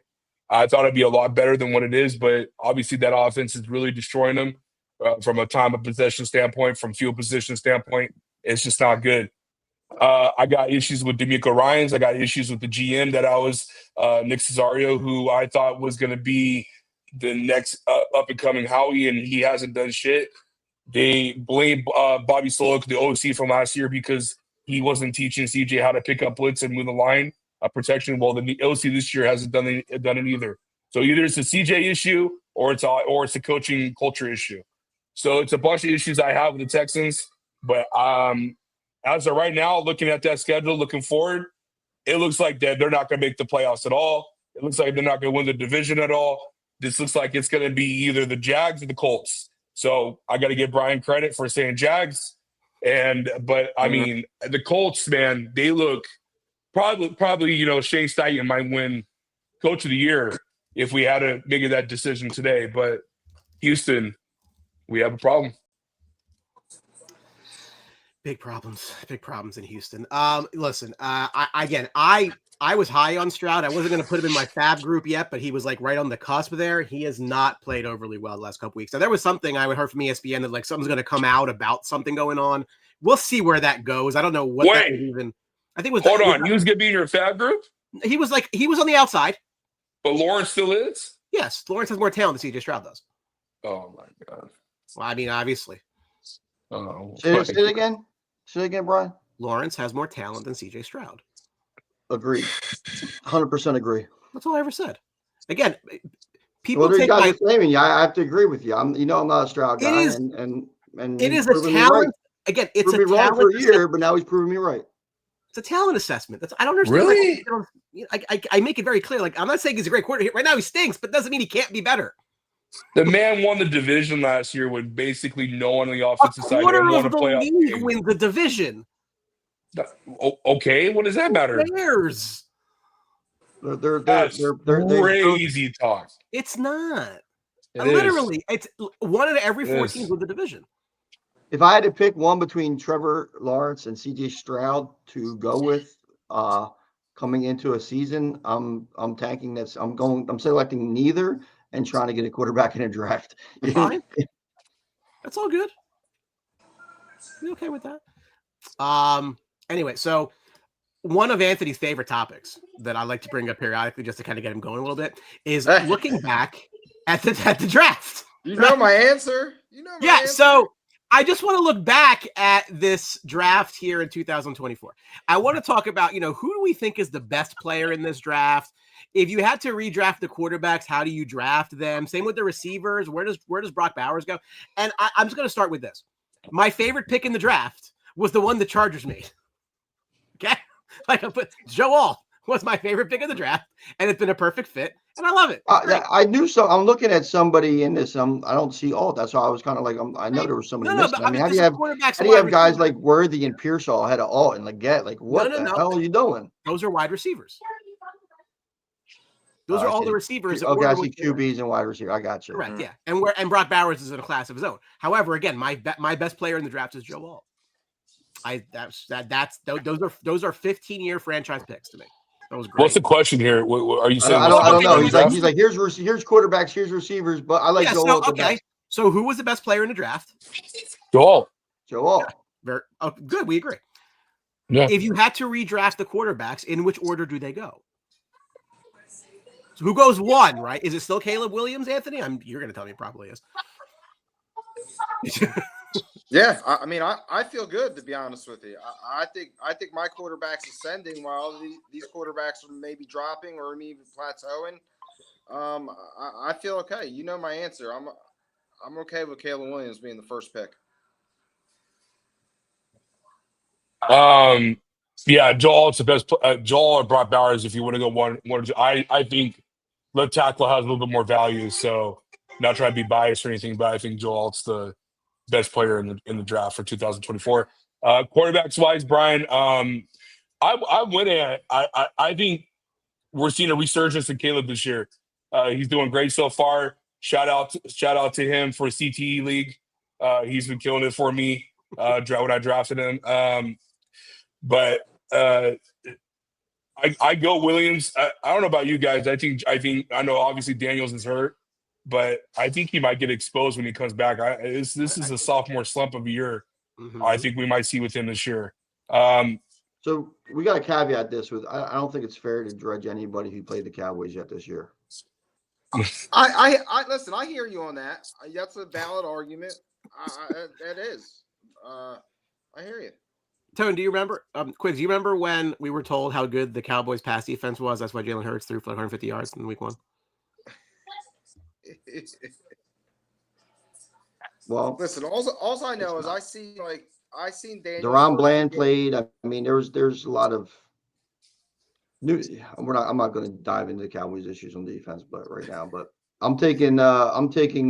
I thought it'd be a lot better than what it is, but obviously that offense is really destroying them from a time of possession standpoint, from field position standpoint. It's just not good. I got issues with D'Amico Ryans. I got issues with the GM that I was Nick Cesario, who I thought was going to be the next up-and-coming Howie, and he hasn't done shit. They blame Bobby Sloak, the OC from last year, because he wasn't teaching CJ how to pick up blitz and move the line protection. Well, the OC this year hasn't done it either. So either it's a CJ issue or it's a coaching culture issue. So it's a bunch of issues I have with the Texans. But as of right now, looking at that schedule, looking forward, it looks like that they're not going to make the playoffs at all. It looks like they're not going to win the division at all. This looks like it's going to be either the Jags or the Colts. So I got to give Brian credit for saying Jags. But I mean, the Colts, man, they look probably, Shane Steichen might win Coach of the Year if we had to make that decision today. But Houston, we have a problem. Big problems in Houston. Listen, I was high on Stroud. I wasn't going to put him in my fab group yet, but he was like right on the cusp there. He has not played overly well the last couple weeks. So there was something I heard from ESPN that like something's going to come out about something going on. We'll see where that goes. I don't know what that was even. I think it was. Hold on, he was going to be in your fab group. He was on the outside. But Lawrence still is. Yes, Lawrence has more talent than CJ Stroud does. Oh my God. Well, I mean, obviously. Oh. Say it again. Say it again, Brian. Lawrence has more talent than CJ Stroud. Agreed. 100% agree. That's all I ever said. Again, people take my. Flaming. I have to agree with you. I'm not a Stroud guy, and it is a talent. Right. Again, it's a talent wrong for a year, but now he's proving me right. It's a talent assessment. I don't understand. Really? I make it very clear. Like, I'm not saying he's a great quarterback. Right now he stinks, but doesn't mean he can't be better. The man won the division last year with basically no one on the offensive side. A quarter of the league wins the division. Okay, what does that matter? Bears. They're crazy talk. It's not. Literally, it's one out of every 4 teams with the division. If I had to pick one between Trevor Lawrence and CJ Stroud to go with coming into a season, I'm tanking this. I'm selecting neither and trying to get a quarterback in a draft. Fine. That's all good. You okay with that? Anyway, so one of Anthony's favorite topics that I like to bring up periodically just to kind of get him going a little bit is looking back at the draft. You know my answer. Answer. So I just want to look back at this draft here in 2024. I want to talk about, who do we think is the best player in this draft? If you had to redraft the quarterbacks, how do you draft them? Same with the receivers. Where does Brock Bowers go? And I'm just going to start with this. My favorite pick in the draft was the one the Chargers made. Okay? Joe Alt was my favorite pick of the draft, and it's been a perfect fit, and I love it. I knew so. I'm looking at somebody in this. I don't see Alt. That's why I was kind of like, I know there was somebody missing. I mean, how do you have guys like Worthy and Pearsall ahead of Alt and Leggett? Like, what the hell are you doing? Those are wide receivers. Those are all the receivers. Okay, I see QBs and wide receiver. I got you. Correct, yeah. And Brock Bowers is in a class of his own. However, again, my best player in the draft is Joe Alt. Those are 15-year franchise picks to me. That was great. What's the question here? What are you saying? I don't know. He's like here's quarterbacks, here's receivers, but I like Joe Alt. Okay. So who was the best player in the draft? Joe Alt. Good. We agree. Yeah. If you had to redraft the quarterbacks, in which order do they go? So who goes one, right? Is it still Caleb Williams, Anthony? You're going to tell me it probably is. Yeah, I mean, I feel good, to be honest with you. I think my quarterback's ascending while these quarterbacks are maybe dropping or even plateauing. I feel okay. You know my answer. I'm okay with Caleb Williams being the first pick. Yeah, Joel's the best. Joel or Brock Bowers, if you want to go one or two. I think left tackle has a little bit more value. So, not trying to be biased or anything, but I think Joel's the best player in the draft for 2024. Quarterbacks wise, Brian, I went at. I think we're seeing a resurgence in Caleb this year. He's doing great so far. Shout out to him for CTE League. He's been killing it for me when I drafted him. But I go Williams. I don't know about you guys. I think I know obviously Daniels is hurt, but I think he might get exposed when he comes back. This is a sophomore slump of a year. Mm-hmm. I think we might see with him this year. So we got to caveat this with I don't think it's fair to judge anybody who played the Cowboys yet this year. I listen. I hear you on that. That's a valid argument. That is. I hear you. Tone, do you remember? Quiggs, do you remember when we were told how good the Cowboys' pass defense was? That's why Jalen Hurts threw for 150 yards in week 1. Well, Listen, all I know is I seen Daniel. Deron Bland played. I mean, there's a lot of new. I'm not going to dive into the Cowboys' issues on defense, but right now, but I'm taking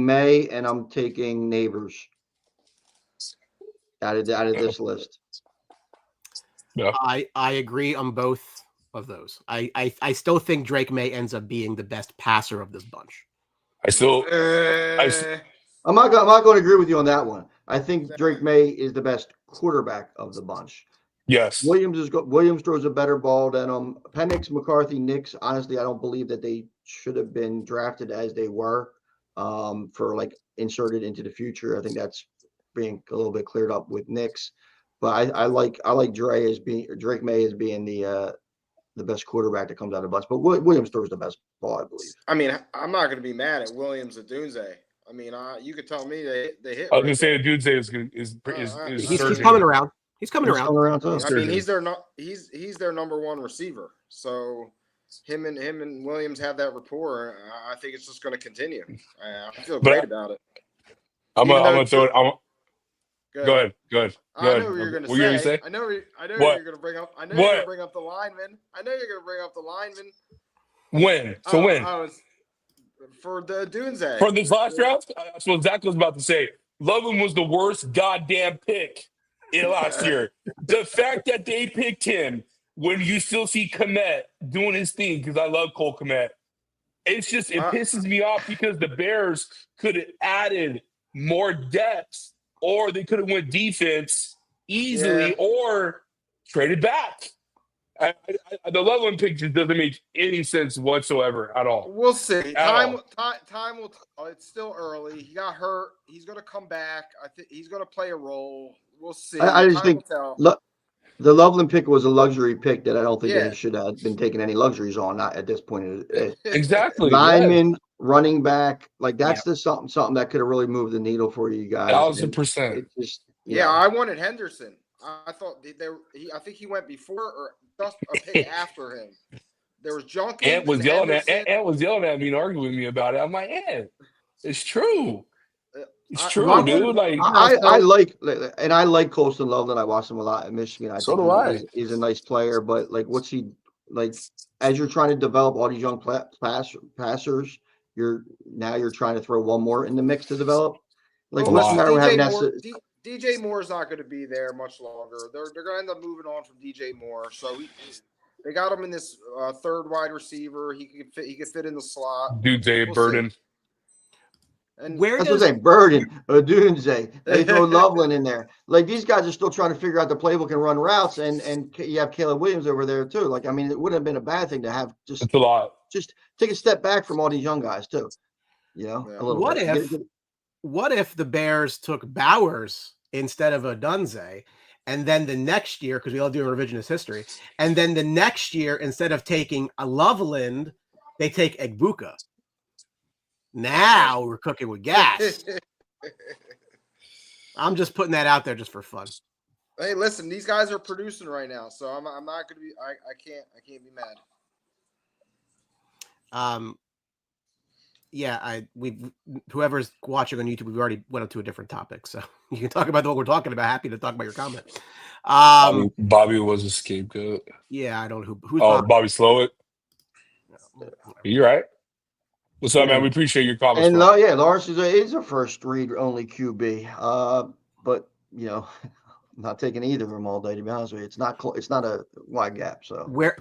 May and I'm taking Neighbors out of this list. Yeah. I agree on both of those. I still think Drake May ends up being the best passer of this bunch. I'm not going to agree with you on that one. I think Drake May is the best quarterback of the bunch. Yes. Williams throws a better ball than him. Penix, McCarthy, Nix. Honestly, I don't believe that they should have been drafted as they were for like inserted into the future. I think that's being a little bit cleared up with Nix. But I like Drake May as being the best quarterback that comes out of the bunch. But Williams throws the best ball, I believe. I mean, I'm not going to be mad at Williams at Dunze. I mean, you could tell me they hit. I was gonna say Dunze is he's coming around. He's coming around. Too. I mean, he's their number one receiver. So him and Williams have that rapport. I think it's just going to continue. I feel great about it. I'm gonna throw it. Go ahead. I know what you're going to say. I know you're going to bring up. I know you're going to bring up the lineman. When? So when? For the Dunze. For this last draft? That's what Zach was about to say. Loveland was the worst goddamn pick in last year. The fact that they picked him when you still see Kmet doing his thing, because I love Cole Kmet, it pisses me off because the Bears could have added more depth, or they could have went defense easily, or traded back. The Loveland pick just doesn't make any sense whatsoever at all. We'll see. Time will tell. It's still early. He got hurt. He's going to come back. I think he's going to play a role. We'll see. I just think the Loveland pick was a luxury pick that I don't think they should have been taking any luxuries on. Not at this point. Exactly. Lineman, running back, like that's the something that could have really moved the needle for you guys. 1,000%. I wanted Henderson. I thought I think he went before or just a pick after him. There was Jenkins. Ant was yelling at me and arguing with me about it. I'm like, it's true. It's true, dude. Like I like Colston Loveland. I watched him a lot at Michigan. He's a nice player, but like, what's he like? As you're trying to develop all these young passers, you're trying to throw one more in the mix to develop. Like, what's the matter with having DJ Moore's not going to be there much longer. They're going to end up moving on from DJ Moore. So they got him in this third wide receiver. He could fit in the slot. Dunze, Burden. And that's what I'm saying. Burden, Dunze. They throw Loveland in there. Like, these guys are still trying to figure out the playbook and run routes, and you have Caleb Williams over there too. Like, I mean, it wouldn't have been a bad thing to have it's a lot. Just take a step back from all these young guys too. You know, a little bit. What if the Bears took Bowers instead of a Dunze, and then the next year, because we all do revisionist history, and then the next year, instead of taking a Loveland, they take Egbuka. Now we're cooking with gas. I'm just putting that out there just for fun. Hey, listen, these guys are producing right now, so I'm not going to be. I can't be mad. Whoever's watching on YouTube, we've already went up to a different topic, so you can talk about what we're talking about. Happy to talk about your comment. Bobby was a scapegoat. Yeah, I don't know who's Bobby Slowik. You're right. What's up, man? We appreciate your comments. And Lawrence is a first read only QB. But I'm not taking either of them all day, to be honest with you. It's not a wide gap. So where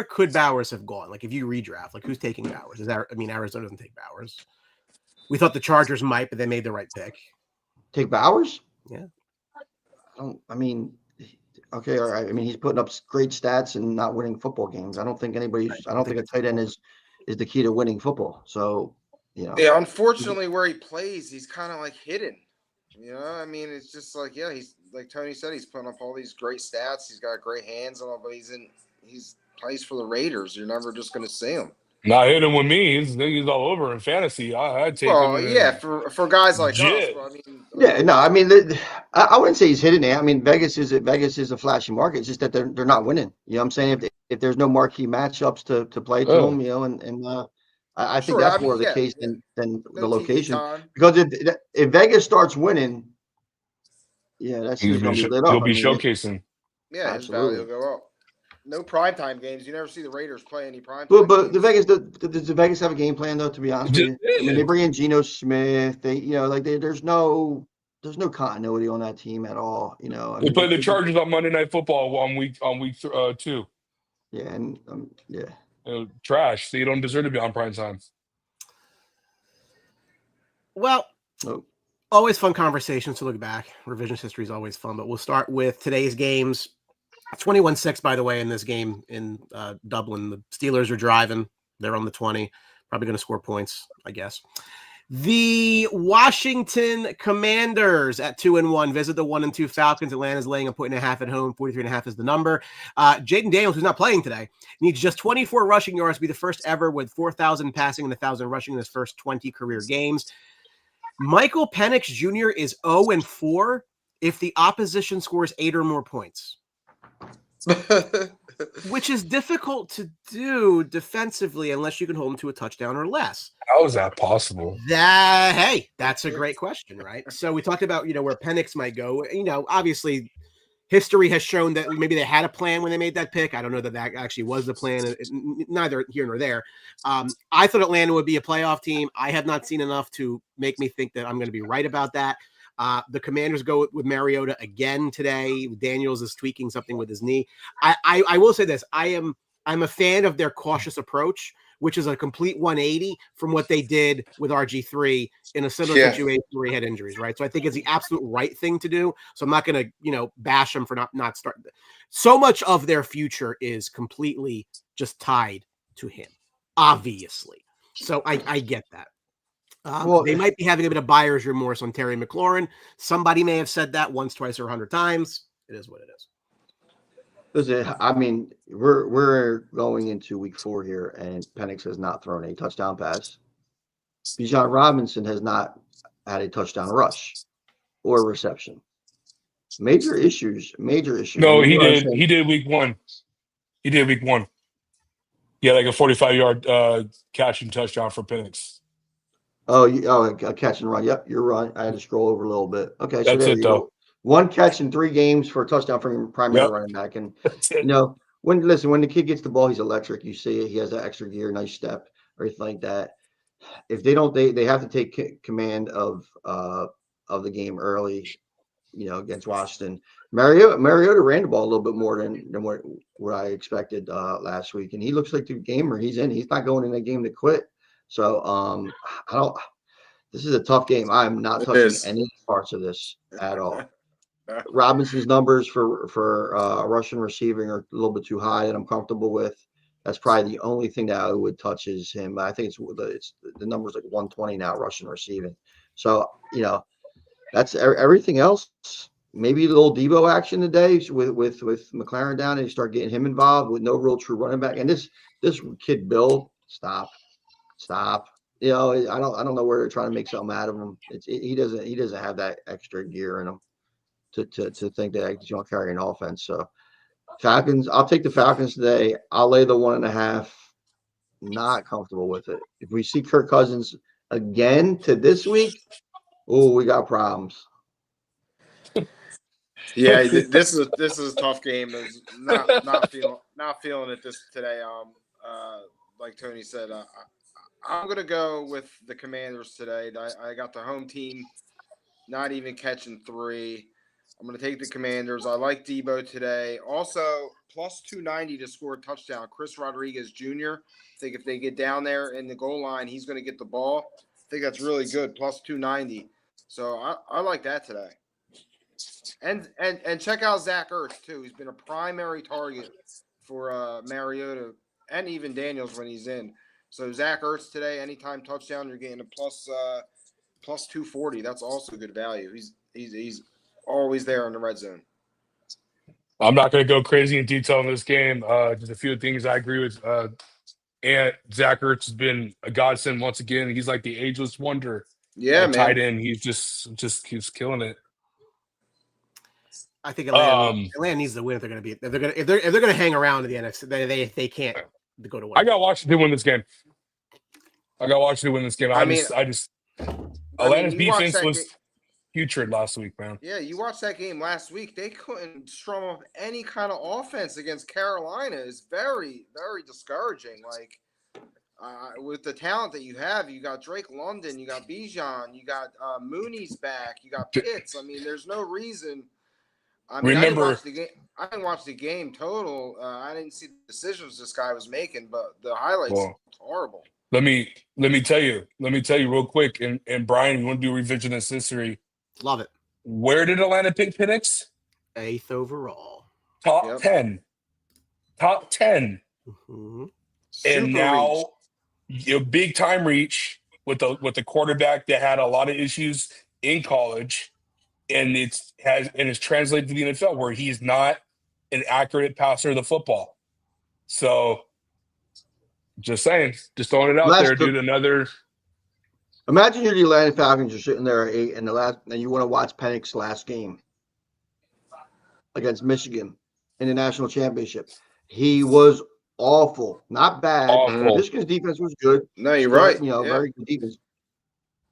could Bowers have gone? Like, if you redraft, like, who's taking Bowers? Arizona doesn't take Bowers. We thought the Chargers might, but they made the right pick. Take Bowers? Yeah. Okay, all right. I mean, he's putting up great stats and not winning football games. I don't think a tight end is the key to winning football. So, Yeah, unfortunately, where he plays, he's kind of like hidden. It's just like, he's like Tony said, he's putting up all these great stats. He's got great hands and all, but he's plays for the Raiders. You're never just going to see him. Not hitting with me. He's all over in fantasy. I'd take him. For guys like us. But I wouldn't say he's hitting it. I mean, Vegas is a flashy market. It's just that they're not winning. You know what I'm saying? If there's no marquee matchups to play to them, I think Sure, that's I mean, more of the yeah, case yeah. than No the TV location. time. Because if Vegas starts winning, yeah, that shit's He'll going be, to be lit up. I mean, showcasing. Yeah, his value will absolutely. go up. No primetime games. You never see the Raiders play any primetime But the games. Vegas does the Vegas have a game plan though? To be honest with you, I mean, they bring in Geno Smith. There's no continuity on that team at all. I They mean, play the Chargers on Monday Night Football on week 2. yeah, and yeah. Trash. So you don't deserve to be on prime time. Well, Nope. always fun conversations to look back. Revisionist history is always fun, but we'll start with today's games. 21-6, by the way, in this game in Dublin. The Steelers are driving. They're on the 20. Probably going to score points, I guess. The Washington Commanders at 2-1 visit the 1-2 Falcons. Atlanta's laying 1.5 at home. 43.5 is the number. Jaden Daniels, who's not playing today, needs just 24 rushing yards to be the first ever with 4,000 passing and 1,000 rushing in his first 20 career games. Michael Penix Jr. is 0-4 if the opposition scores 8 or more points. Which is difficult to do defensively unless you can hold them to a touchdown or less. How is that possible? That's a great question, right? So we talked about, where Penix might go. Obviously history has shown that maybe they had a plan when they made that pick. I don't know that actually was the plan. Neither here nor there. I thought Atlanta would be a playoff team. I have not seen enough to make me think that I'm going to be right about that. The Commanders go with Mariota again today. Daniels is tweaking something with his knee. I will say this. I'm a fan of their cautious approach, which is a complete 180 from what they did with RG3 in a similar situation where he had injuries, right? So I think it's the absolute right thing to do. So I'm not going to, bash them for not starting. So much of their future is completely just tied to him, obviously. So I get that. They might be having a bit of buyer's remorse on Terry McLaurin. Somebody may have said that once, twice, or 100 times. It is what it is. Listen, I mean, we're going into week 4 here, and Penix has not thrown a touchdown pass. Bijan Robinson has not had a touchdown rush or reception. Major issues. No, he did. He did week 1. He did week 1. He had like a 45-yard catch and touchdown for Penix. A catch and run. Yep, you're right. I had to scroll over a little bit. Okay, so That's there it, you though. go. 1 catch in 3 games for a touchdown from your primary running back. And That's it. when the kid gets the ball, he's electric. You see it. He has that extra gear, nice step, or anything like that. If they don't, they have to take command of the game early. Against Washington. Mariota ran the ball a little bit more than what I expected last week, and he looks like the gamer he's in. He's not going in that game to quit. So I don't. This is a tough game. I'm not touching any parts of this at all. Robinson's numbers for rushing receiving are a little bit too high that I'm comfortable with. That's probably the only thing that I would touch is him. I think it's the numbers like 120 now rushing receiving. So that's everything else. Maybe a little Debo action today with McLaren down, and you start getting him involved with no real true running back. And this kid Bill, stop. I don't know where they're trying to make something out of him. He doesn't have that extra gear in him to think that he's going to carry an offense. So Falcons, I'll take the Falcons today. I'll lay the 1.5. Not comfortable with it. If we see Kirk Cousins again to this week, we got problems. Yeah, this is a tough game. There's not feeling it today. Like Tony said, I'm gonna go with the Commanders today. I got the home team not even catching 3. I'm gonna take the Commanders. I like Debo today. Also, plus 290 to score a touchdown. Chris Rodriguez Jr. I think if they get down there in the goal line, he's gonna get the ball. I think that's really good. Plus 290. So I like that today. And check out Zach Ertz too. He's been a primary target for Mariota and even Daniels when he's in. So Zach Ertz today, anytime touchdown, you're getting a plus 240. That's also good value. He's always there in the red zone. I'm not going to go crazy in detail in this game. Just a few things I agree with. And Zach Ertz has been a godsend once again. He's like the ageless wonder. Yeah, man. Tight end. He's just keeps killing it. I think Atlanta needs to win if they're going to be if they're going to hang around in the NFC. They can't go to one. I got Washington win this game. I got Washington win this game. Atlanta's defense was putrid last week, man. Yeah, you watched that game last week. They couldn't strum up any kind of offense against Carolina. It's very, very discouraging. Like, with the talent that you have, you got Drake London, you got Bijan, you got Mooney's back, you got Pitts. I mean, there's no reason. I mean, I didn't watch the game total. I didn't see the decisions this guy was making, but the highlights horrible. Let me tell you real quick. And Brian, you want to do revisionist history? Love it. Where did Atlanta pick Penix? 8th overall. Top 10. Mm-hmm. And now big time reach with the quarterback that had a lot of issues in college, and it's translated to the NFL where he's not an accurate passer of the football. So, just saying, just throwing it out there, dude. Imagine you're the Atlanta Falcons. You're sitting there at 8, and you want to watch Penix's last game against Michigan in the national championship. He was awful, not bad. Awful. Michigan's defense was good. No, you're right. Very good defense,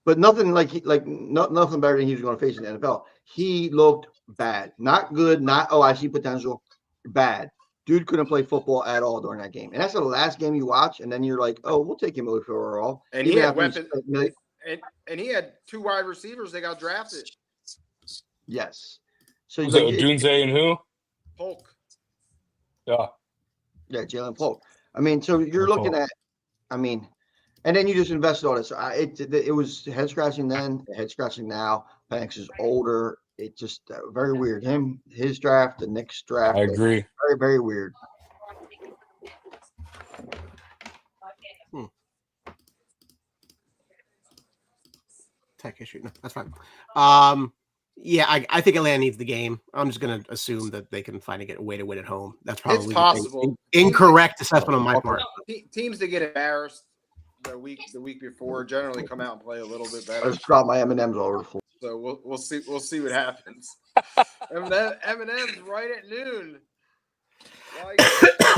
but nothing nothing better than he was going to face in the NFL. He looked bad, not good. I see potential. Bad. Dude couldn't play football at all during that game, and that's the last game you watch. And then you're like, oh, we'll take him overall. And he had weapons. And he had 2 wide receivers. They got drafted. Yes. So Dunze and who? Polk. Yeah, Jalen Polk. I mean, so you're looking at, and then you just invested all this. It was head scratching then, head scratching now. Penix is older. It just very weird. His draft, the Knicks draft. I agree. Very, very weird. Tech issue. No, that's fine. Yeah, I think Atlanta needs the game. I'm just going to assume that they can find a way to win at home. That's probably it's possible. Incorrect assessment on my part. Teams that get embarrassed the week before generally come out and play a little bit better. I just dropped my M&Ms all over the floor. So we'll see what happens. M&M's right at noon.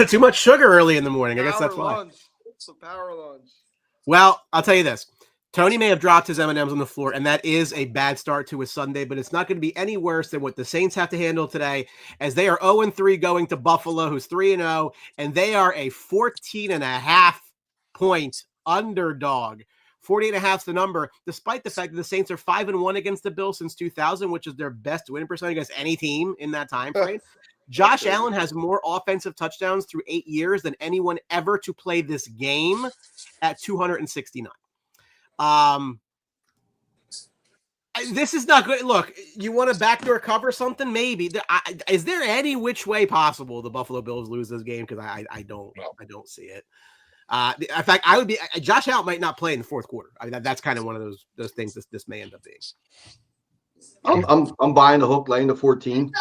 Too much sugar early in the morning. I guess that's why. It's a power lunch. Well, I'll tell you this. Tony may have dropped his M&Ms on the floor, and that is a bad start to his Sunday, but it's not going to be any worse than what the Saints have to handle today, as they are 0-3 going to Buffalo, who's 3-0, and they are a 14.5-point underdog. 48.5 is the number, despite the fact that the Saints are 5-1 against the Bills since 2000, which is their best win percentage against any team in that time frame. Josh Allen has more offensive touchdowns through 8 years than anyone ever to play this game at 269. This is not good. Look, you want to backdoor cover something? Maybe. Is there any which way possible the Buffalo Bills lose this game? Because I don't see it. In fact, Josh Allen might not play in the fourth quarter. I mean, that's kind of one of those things this may end up being. I'm buying the hook, laying the 14.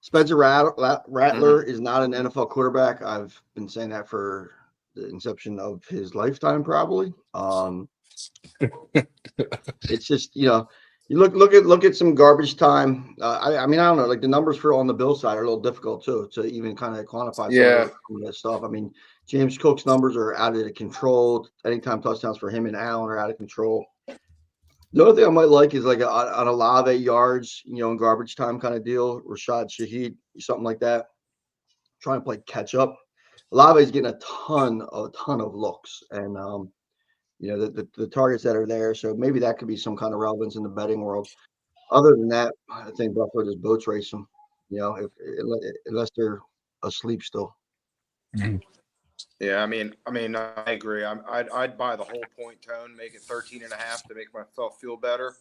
Spencer Rattler is not an NFL quarterback. I've been saying that for the inception of his lifetime, probably. It's just, you look at some garbage time. I don't know, like the numbers for on the Bills side are a little difficult too to even kind of quantify some of that stuff. I mean, James Cook's numbers are out of control. Anytime touchdowns for him and Allen are out of control. The other thing I might like is like an Olave yards, in garbage time kind of deal. Rashad Shaheed, something like that. Trying to play catch up. Olave is getting a ton of looks, and the targets that are there. So maybe that could be some kind of relevance in the betting world. Other than that, I think Buffalo just boats race them. Unless they're asleep still. Mm-hmm. Yeah, I mean, I agree. I'd buy the whole point tone, make it 13.5 to make myself feel better.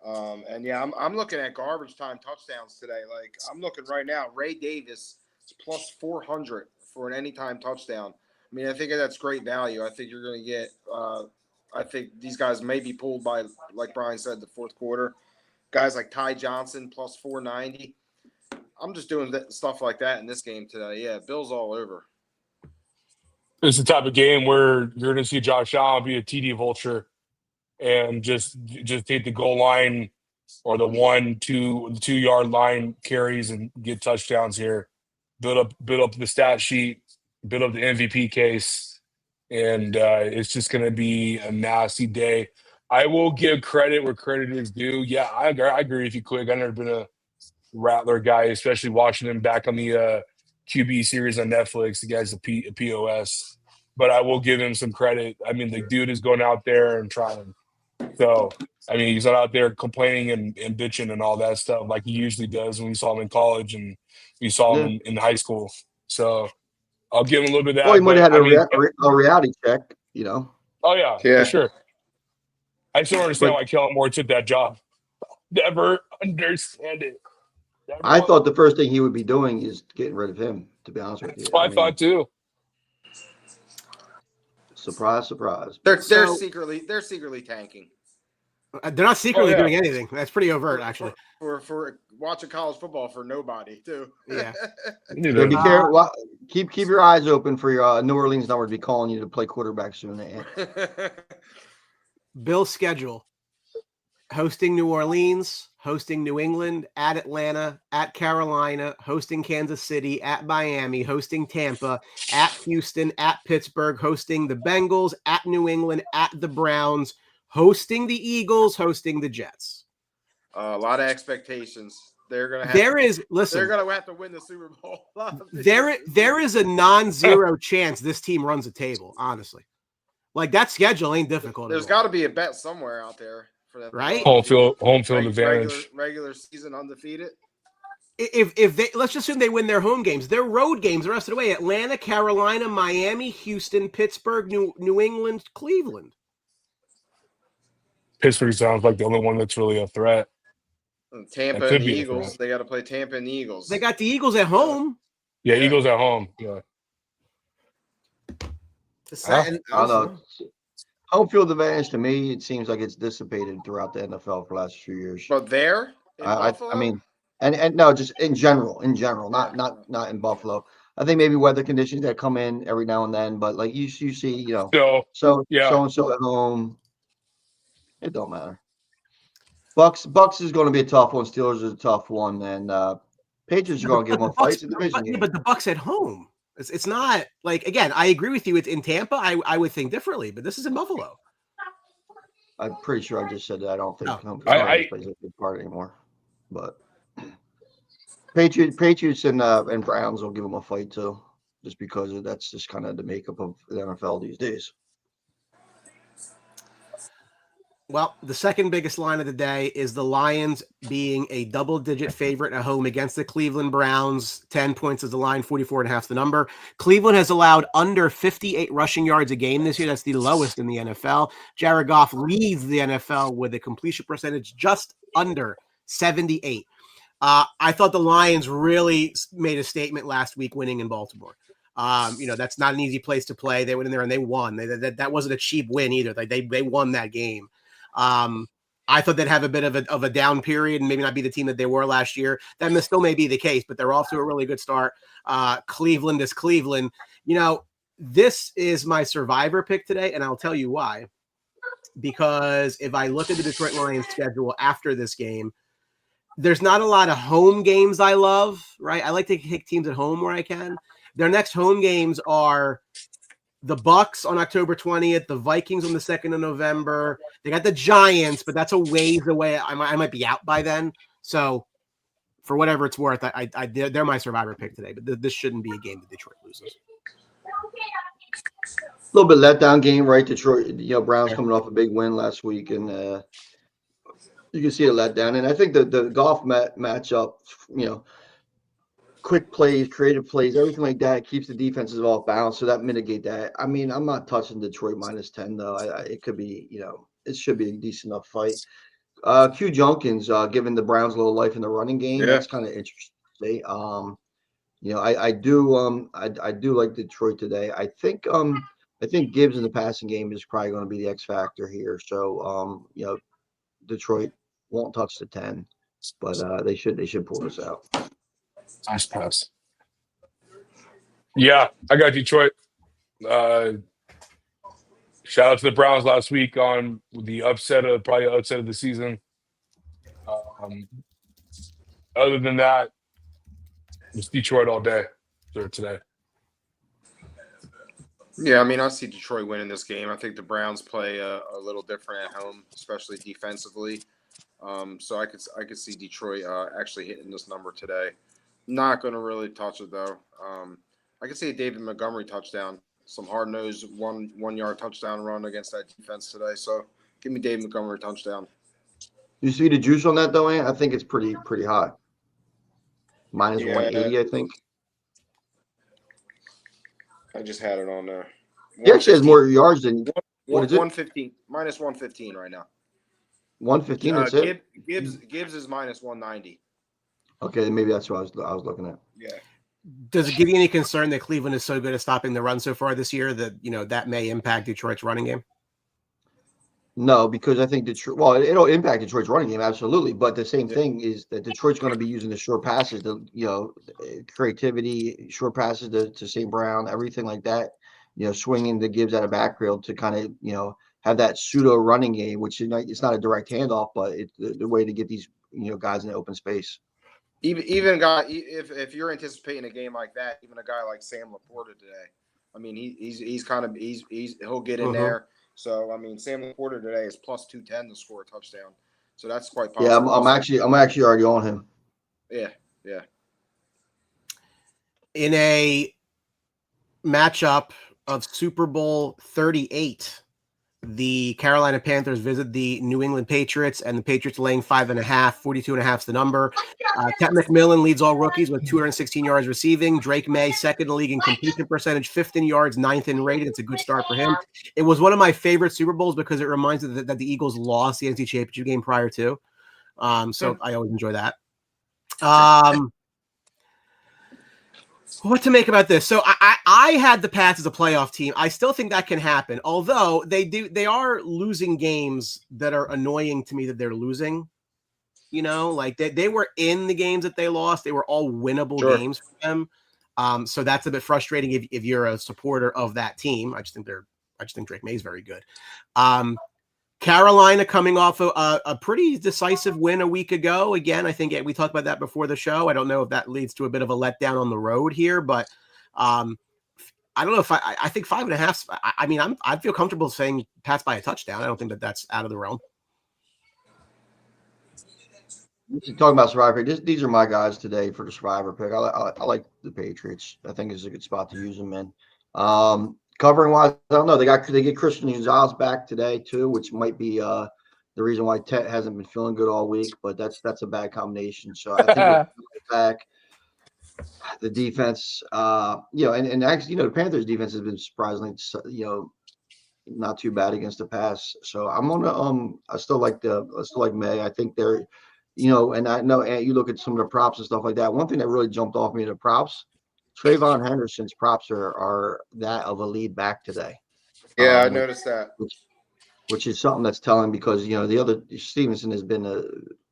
And yeah, I'm looking at garbage time touchdowns today. Like I'm looking right now, Ray Davis is plus 400 for an anytime touchdown. I mean, I think that's great value. I think you're going to get. I think these guys may be pulled by, like Brian said, the fourth quarter. Guys like Ty Johnson plus 490. I'm just doing stuff like that in this game today. Yeah, Bills all over. It's the type of game where you're going to see Josh Allen be a TD vulture and just take the goal line or the 2 yard line carries and get touchdowns here. Build up the stat sheet, build up the MVP case, and it's just going to be a nasty day. I will give credit where credit is due. Yeah, I agree with you, Quick. I've never been a Rattler guy, especially watching him back on the QB series on Netflix. The guy's a POS, but I will give him some credit. I mean, the dude is going out there and trying. So, I mean, he's not out there complaining and bitching and all that stuff like he usually does when we saw him in college and we saw him in high school. So I'll give him a little bit of that. Well, he might have had I mean, a reality check, you know. Oh, yeah, for sure. I still don't understand why Kellen Moore took that job. Never understand it. I thought the first thing he would be doing is getting rid of him, to be honest with you. That's what I thought too. Surprise, surprise. They're secretly tanking. They're not secretly doing anything. That's pretty overt, actually. For watching college football for nobody, too. Yeah. So be careful. Keep your eyes open for your New Orleans number to be calling you to play quarterback soon. Bill's schedule: hosting New Orleans, hosting New England, at Atlanta, at Carolina, hosting Kansas City, at Miami, hosting Tampa, at Houston, at Pittsburgh, hosting the Bengals, at New England, at the Browns, hosting the Eagles, hosting the Jets. A lot of expectations. They're gonna have they're gonna have to win the Super Bowl. There is a non-zero chance this team runs a table, honestly. Like, that schedule ain't difficult. There's got to be a bet somewhere out there for that. Right? Home field advantage. Regular season undefeated. If they, let's just assume they win their home games, their road games the rest of the way: Atlanta, Carolina, Miami, Houston, Pittsburgh, New England, Cleveland. Pittsburgh sounds like the only one that's really a threat. Tampa and the Eagles. They got to play Tampa and the Eagles. They got the Eagles at home. Yeah, Eagles at home. Yeah. I don't know. Home field advantage, to me, it seems like it's dissipated throughout the NFL for the last few years. But there, I mean, and no, just in general, not in Buffalo. I think maybe weather conditions that come in every now and then, but like you see, you know, so and so at home, it don't matter. Bucks is going to be a tough one. Steelers is a tough one, and Patriots are going to give them a fight. But the Bucks at home. It's not like, again, I agree with you. It's in Tampa. I would think differently, but this is in Buffalo. I'm pretty sure I just said that. I don't think I plays a big part anymore. But Patriots and Browns will give them a fight too, just because that's just kind of the makeup of the NFL these days. Well, the second biggest line of the day is the Lions being a double-digit favorite at home against the Cleveland Browns. 10 points is the line, 44.5 the number. Cleveland has allowed under 58 rushing yards a game this year. That's the lowest in the NFL. Jared Goff leads the NFL with a completion percentage just under 78. I thought the Lions really made a statement last week winning in Baltimore. That's not an easy place to play. They went in there and they won. That wasn't a cheap win either. Like they won that game. I thought they'd have a bit of a down period and maybe not be the team that they were last year. That still may be the case, but they're off to a really good start. Cleveland is Cleveland. This is my survivor pick today, and I'll tell you why. Because if I look at the Detroit Lions schedule after this game, there's not a lot of home games I love, right? I like to kick teams at home where I can. Their next home games are the Bucks on October 20th, the Vikings on the 2nd of November. They got the Giants, but that's a ways away. I might be out by then. So for whatever it's worth, they're my survivor pick today, but this shouldn't be a game that Detroit loses. A little bit letdown game, right? Detroit, Browns coming off a big win last week, and you can see a letdown. And I think the golf matchup, quick plays, creative plays, everything like that keeps the defenses off balance, so that mitigate that. I mean, I'm not touching Detroit -10 though. It could be, it should be a decent enough fight. Q Junkins giving the Browns a little life in the running game. Yeah. That's kind of interesting. I do like Detroit today. I think Gibbs in the passing game is probably going to be the X factor here. So Detroit won't touch the 10, but they should pull this out. Nice pass. Yeah, I got Detroit. Shout out to the Browns last week on the probably upset of the season. Other than that, it's Detroit all day today. Yeah, I mean, I see Detroit winning this game. I think the Browns play a little different at home, especially defensively. So I could see Detroit actually hitting this number today. Not going to really touch it though. I could see a David Montgomery touchdown, some hard nosed 1 yard touchdown run against that defense today. So give me David Montgomery touchdown. You see the juice on that though, Ant? I think it's pretty high. Minus Yeah, 180, I think. I just had it on there. He actually has more yards than what is it? 115 minus 115 right now. 115. That's it. Gibbs is minus 190. Okay, maybe that's what I was looking at. Yeah. Does it give you any concern that Cleveland is so good at stopping the run so far this year that that may impact Detroit's running game? No, because I think Detroit. Well, it'll impact Detroit's running game absolutely, but the same thing is that Detroit's going to be using the short passes, creativity, short passes to St. Brown, everything like that. Swinging the Gibbs out of backfield to kind of have that pseudo running game, which it's not a direct handoff, but it's the way to get these guys in the open space. Even a guy, if you're anticipating a game like that, even a guy like Sam Laporta today, I mean he'll get in there. So I mean Sam Laporta today is plus 210 to score a touchdown. So that's quite possible. Yeah, I'm actually already on him. Yeah. In a matchup of Super Bowl 38. The Carolina Panthers visit the New England Patriots, and the Patriots laying 5.5. 42.5 is the number. Ted McMillan leads all rookies with 216 yards receiving. Drake May, second in the league in completion percentage, 5th in yards, 9th in rating. It's a good start for him. It was one of my favorite Super Bowls because it reminds me that the Eagles lost the NFC Championship game prior to. So I always enjoy that. What to make about this? So I had the Pats as a playoff team. I still think that can happen, although they are losing games that are annoying to me that they're losing. Like they were in the games that they lost. They were all winnable games for them. So that's a bit frustrating if you're a supporter of that team. I just think Drake May is very good. Carolina coming off a pretty decisive win a week ago. Again, I think we talked about that before the show. I don't know if that leads to a bit of a letdown on the road here, but I don't know if I think 5.5. I mean, I'd feel comfortable saying Pats by a touchdown. I don't think that's out of the realm. Talking about Survivor, these are my guys today for the Survivor pick. I like the Patriots. I think it's a good spot to use them in. Covering wise, I don't know. They get Christian Gonzalez back today too, which might be the reason why Tet hasn't been feeling good all week. But that's a bad combination. So I think back the defense, and actually, the Panthers defense has been surprisingly, not too bad against the pass. So I'm gonna I still like May. I think they're, and I know you look at some of the props and stuff like that. One thing that really jumped off me, the props. Trayvon Henderson's props are that of a lead back today. Yeah, I noticed that. Which is something that's telling because, the other Stevenson has been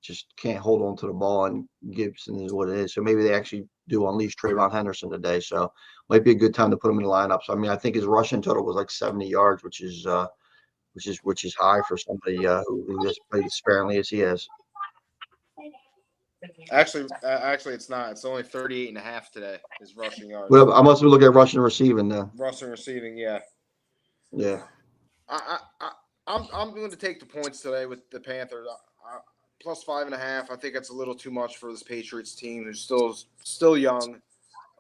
just can't hold on to the ball, and Gibson is what it is. So maybe they actually do unleash Trayvon Henderson today. So might be a good time to put him in the lineup. So, I mean, I think his rushing total was like 70 yards, which is high for somebody who has played as sparingly as he has. Actually, it's not. It's only 38.5 today. His rushing yards. Well, I must look at rushing and receiving now. Rushing and receiving, yeah. Yeah. I'm going to take the points today with the Panthers. Plus 5.5. I think that's a little too much for this Patriots team, who's still young.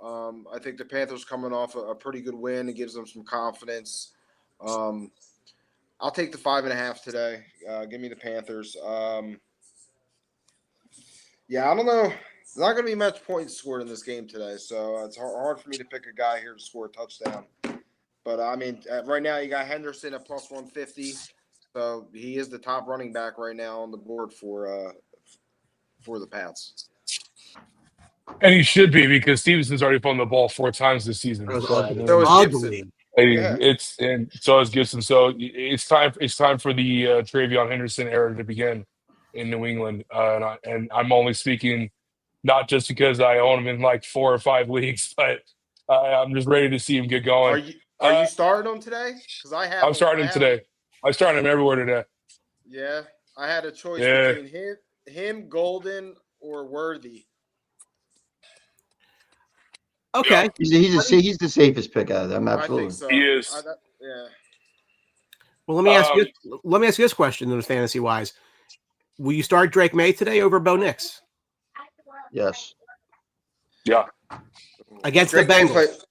I think the Panthers coming off a pretty good win. It gives them some confidence. I'll take the 5.5 today. Give me the Panthers. Yeah, I don't know. There's not going to be much points scored in this game today, so it's hard for me to pick a guy here to score a touchdown. But, I mean, right now you got Henderson at plus 150, so he is the top running back right now on the board for the Pats. And he should be because Stevenson's already thrown the ball 4 times this season. So is Ugly. And so is Gibson. So it's time for the Trayvon Henderson era to begin in New England. And I'm only speaking not just because I own him in like 4 or 5 leagues, but I'm just ready to see him get going. Are you starting him today? Because I'm starting him today. I'm starting him everywhere today. Yeah, I had a choice between him, Golden, or Worthy. Okay. He's the safest pick out of them. I Absolutely. think so. He is. Yeah. Well, let me ask you. Let me ask you this question, fantasy wise: will you start Drake May today over Bo Nix Yes. Yeah. against Drake the May Bengals?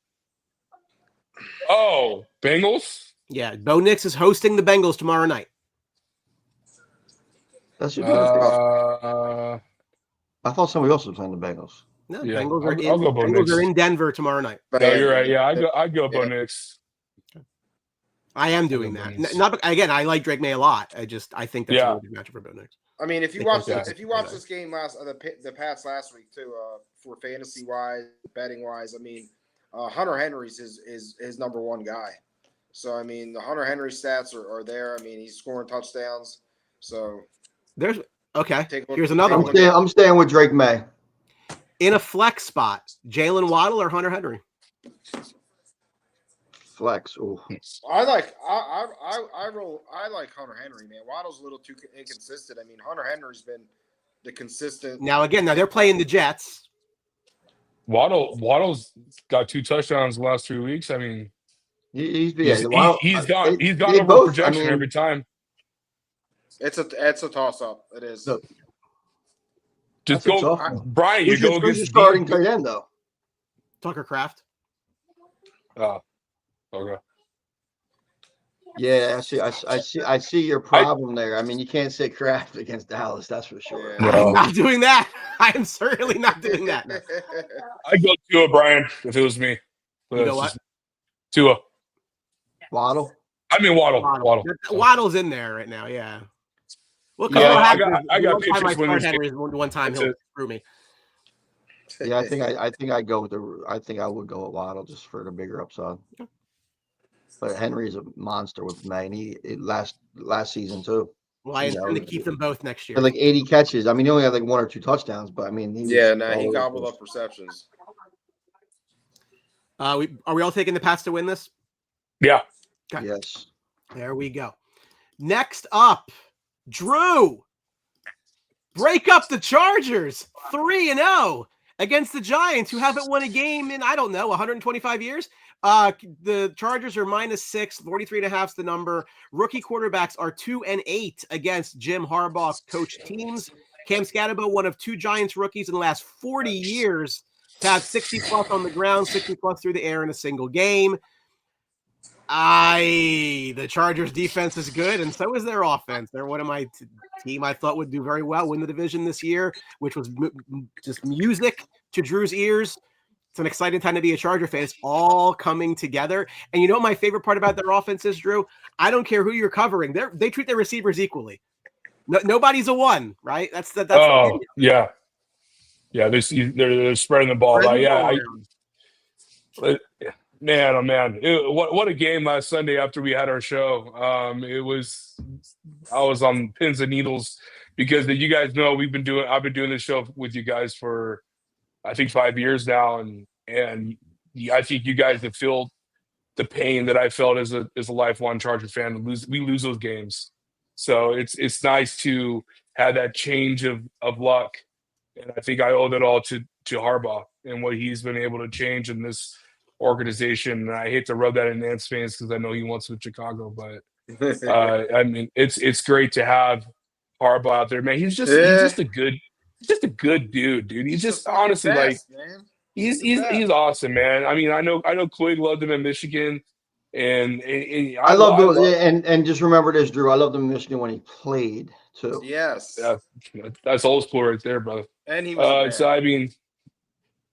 Oh, Bengals? Yeah, Bo Nix is hosting the Bengals tomorrow night. That's a good. I thought somebody else was playing the Bengals. No, Yeah, Bengals I'll go Bo Nix. are in Denver tomorrow night. No, you're right. Yeah, I'd go Bo Nix. I am doing that. Not again. I like Drake May a lot. I think that's a really good matchup for Bo Nix. I mean, if you watch this game the Pats last week too, for fantasy wise, betting wise, I mean, Hunter Henry's his number one guy. So I mean, the Hunter Henry stats are there. I mean, he's scoring touchdowns. So there's Here's another one. I'm staying with Drake May in a flex spot. Jalen Waddle or Hunter Henry? Flex. Ooh. I like Hunter Henry, man. Waddle's a little too inconsistent. I mean, Hunter Henry's been the consistent. Now they're playing the Jets. Waddle's got 2 touchdowns the last 3 weeks. I mean, he's gone over projection every time. It's a toss up. It is. Just go, Brian. You go against your starting tight end though. Tucker Kraft. Oh, okay. Yeah, I see your problem there. I mean, you can't say Kraft against Dallas, that's for sure. Yeah. I'm not doing that. I am certainly not doing that. No. I'd go Tua, Brian, if it was me. But you know what? Tua. Waddle? I mean, Waddle. Waddle's in there right now, yeah. Well, I got pictures when Henry one time he'll screw me. Yeah, I think I would go with Waddle just for the bigger upside. But Henry's a monster with May, and he last season too. Well, I intend to keep them both next year. Like 80 catches. I mean, he only had like 1 or 2 touchdowns, but I mean, he gobbled up receptions. Are we all taking the Pats to win this? Yeah. Okay. Yes. There we go. Next up, Drew. Break up the Chargers 3-0 against the Giants, who haven't won a game in 125 years. The Chargers are -6, 43.5 is the number. Rookie quarterbacks are 2-8 against Jim Harbaugh coached teams. Cam Scatterbo, one of 2 Giants rookies in the last 40 years to have 60+ on the ground, 60+ through the air in a single game. The Chargers defense is good, and so is their offense. They're one of my team I thought would do very well, win the division this year, which was just music to Drew's ears. It's an exciting time to be a Charger fan. It's all coming together. And you know what my favorite part about their offense is, Drew? I don't care who you're covering. They treat their receivers equally. Nobody's a one, right? That's yeah. Yeah, they're spreading the ball. Man, oh man, what a game last Sunday after we had our show. I was on pins and needles because you guys know I've been doing this show with you guys for I think 5 years now, and I think you guys have felt the pain that I felt as a lifelong Charger fan. We lose those games, so it's nice to have that change of luck, and I think I owe that all to Harbaugh and what he's been able to change in this organization. And I hate to rub that in Nant's face because I know he wants with Chicago, but I mean it's great to have Harbaugh out there, man. He's just a good dude. He's just honestly best, like man. He's awesome, man. I mean, I know Quig loved him in Michigan, and I loved him. And just remember this, Drew. I loved him in Michigan when he played too. Yes, yeah, that's old school right there, brother. And he was so I mean,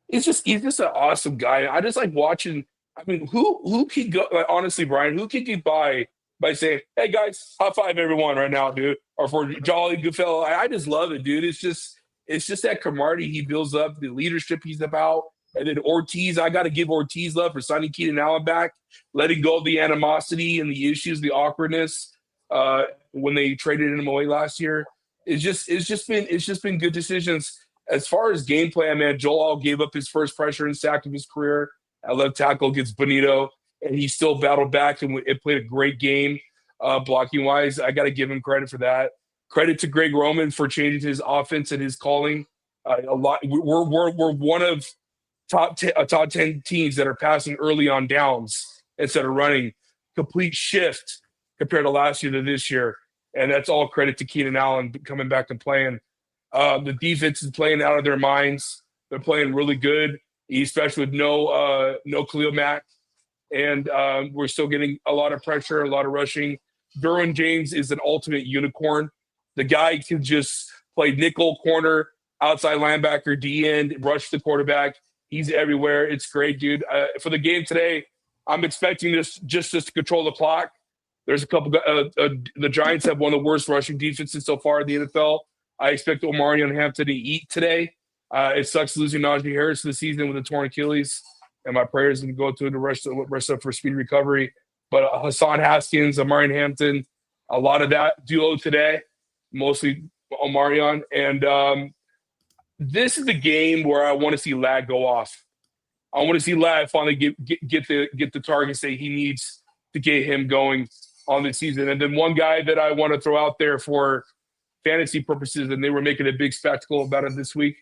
he's just an awesome guy. I just like watching. I mean, who could go? Like, honestly, Brian, who could get by saying, "Hey guys, high five everyone right now, dude," or for Jolly Goodfellow? I just love it, dude. It's just that camaraderie he builds up, the leadership he's about. And then Ortiz, I got to give Ortiz love for signing Keenan Allen back, letting go of the animosity and the issues, the awkwardness when they traded him away last year. It's just been good decisions. As far as game plan, man, Joel gave up his first pressure and sack of his career at left tackle against Bonito, and he still battled back and played a great game blocking wise. I got to give him credit for that. Credit to Greg Roman for changing his offense and his calling. A lot. We're one of top 10 teams that are passing early on downs instead of running. Complete shift compared to last year to this year. And that's all credit to Keenan Allen coming back and playing. The defense is playing out of their minds. They're playing really good, especially with no Khalil Mack. And we're still getting a lot of pressure, a lot of rushing. Derwin James is an ultimate unicorn. The guy can just play nickel, corner, outside linebacker, D-end, rush the quarterback. He's everywhere. It's great, dude. For the game today, I'm expecting this just to control the clock. There's a couple. The Giants have one of the worst rushing defenses so far in the NFL. I expect Omarion Hampton to eat today. It sucks losing Najee Harris this season with a torn Achilles, and my prayers can go to the rest up for speedy recovery. But Hassan Haskins, Omarion Hampton, a lot of that duo today, mostly Omarion. And this is the game where I want to see Ladd go off. I want to see Ladd finally get the targets that he needs to get him going on the season. And then one guy that I want to throw out there for fantasy purposes, and they were making a big spectacle about it this week.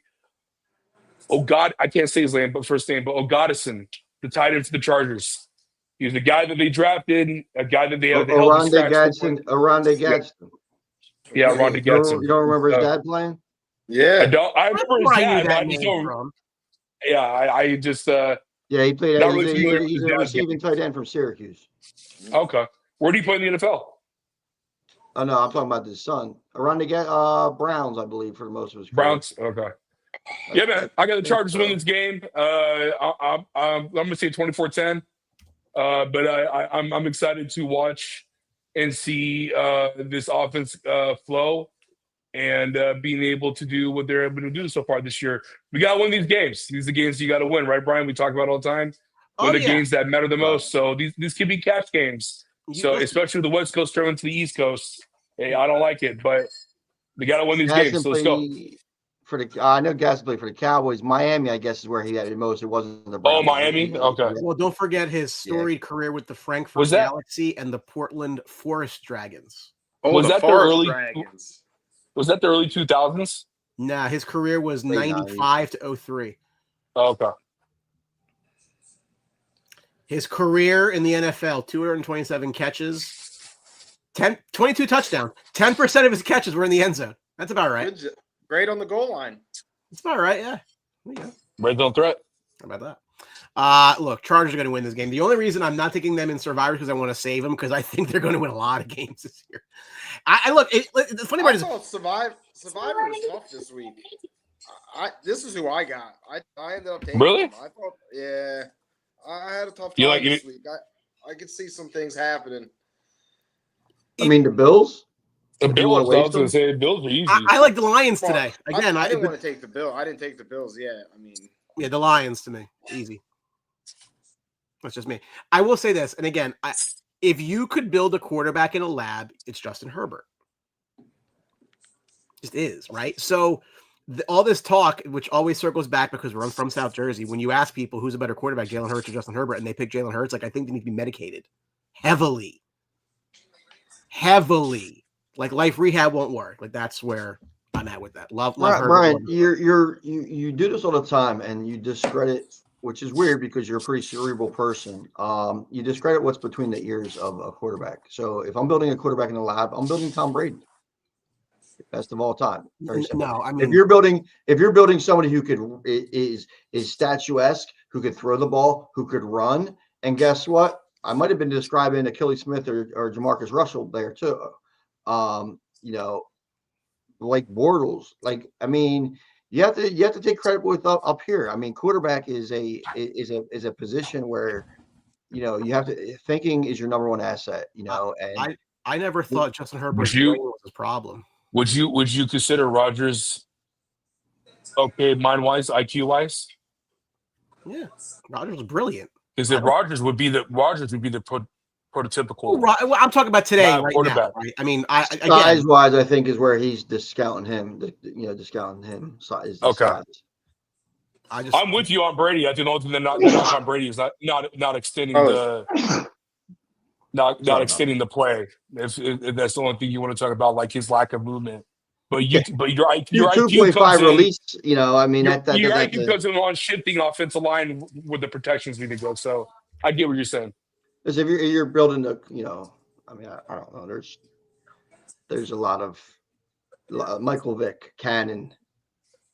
Oh God, I can't say his name, but first name, but Ogadison, the tight end for the Chargers. He's the guy that they drafted, a guy that they had. Oronde Gadsden. Yeah, Oronde Gadsden. You don't remember his dad playing? Yeah. I remember his dad, but I just don't. From. Yeah, I just. Yeah, he played. Not really familiar with He's his a dad. receiving tight end from Syracuse. Okay. Where do you play in the NFL? Oh no, I'm talking about his son. Around Browns, I believe, for most of his career. Browns. Okay. Yeah, man. I got the Chargers win this game. I'm gonna say 24-10. But I'm excited to watch and see this offense flow and being able to do what they're able to do so far this year. We got to win these games. These are the games you got to win, right, Brian? We talk about all the time. Win the games that matter the most. So these could be cash games. So especially the West Coast turning to the East Coast. Hey, I don't like it, but they got to win these games. So let's go. I know Gaston played for the Cowboys. Miami, I guess, is where he had the most. It wasn't the Browns. Oh, Miami? Okay. Well, don't forget his storied career with the Frankfurt Galaxy and the Portland Forest Dragons. Oh, was that the early Dragons? Was that the early 2000s? Nah, his career was 95 to 03. Oh, okay. His career in the NFL, 227 catches, 22 touchdowns. 10% of his catches were in the end zone. That's about right. Great on the goal line. It's about right, yeah. Red zone threat. How about that? Look, Chargers are going to win this game. The only reason I'm not taking them in Survivor because I want to save them because I think they're going to win a lot of games this year. The funny part is Survivor was tough this week. This is who I got. I ended up taking Really? them. I thought, I had a tough time this week. I could see some things happening. I mean, the Bills. The Bills. I was going to say the Bills are easy. I like the Lions today. Again, I didn't want to take the Bills. I didn't take the Bills yet. I mean, yeah, the Lions to me, easy. That's just me. I will say this, and again, if you could build a quarterback in a lab, it's Justin Herbert. Just is, right? So all this talk, which always circles back because we're from South Jersey, when you ask people who's a better quarterback, Jalen Hurts or Justin Herbert, and they pick Jalen Hurts, like I think they need to be medicated heavily. Like life rehab won't work. Like that's where I'm at with that. Love Brian, you do this all the time, and you discredit, which is weird because you're a pretty cerebral person. You discredit what's between the ears of a quarterback. So if I'm building a quarterback in the lab, I'm building Tom Brady, best of all time. Very simple. No, I mean, if you're building somebody who is statuesque, who could throw the ball, who could run, and guess what? I might have been describing Achilles Smith or Jamarcus Russell there too. Like Bortles. Like, I mean, you have to take credit with up here. I mean, quarterback is a position where you have to thinking is your number one asset. And I never thought Justin Herbert was his problem. Would you consider Rodgers okay, mind wise, IQ wise? Yeah, Rodgers was brilliant. Because Rodgers would be the prototypical. Well, I'm talking about today, right quarterback. now. Right? I mean, size wise, I think is where he's discounting him. Discounting him. Size. Okay. Size. I'm with you on Brady. I think the only thing that not on Brady is not extending not extending the play. If that's the only thing you want to talk about, like his lack of movement But your IQ 2.5 comes in. release, I mean, Your that IQ comes in on shifting offensive line with the protections need to go. So I get what you're saying. because if you're building I mean, I don't know. There's a lot of Michael Vick, Cannon,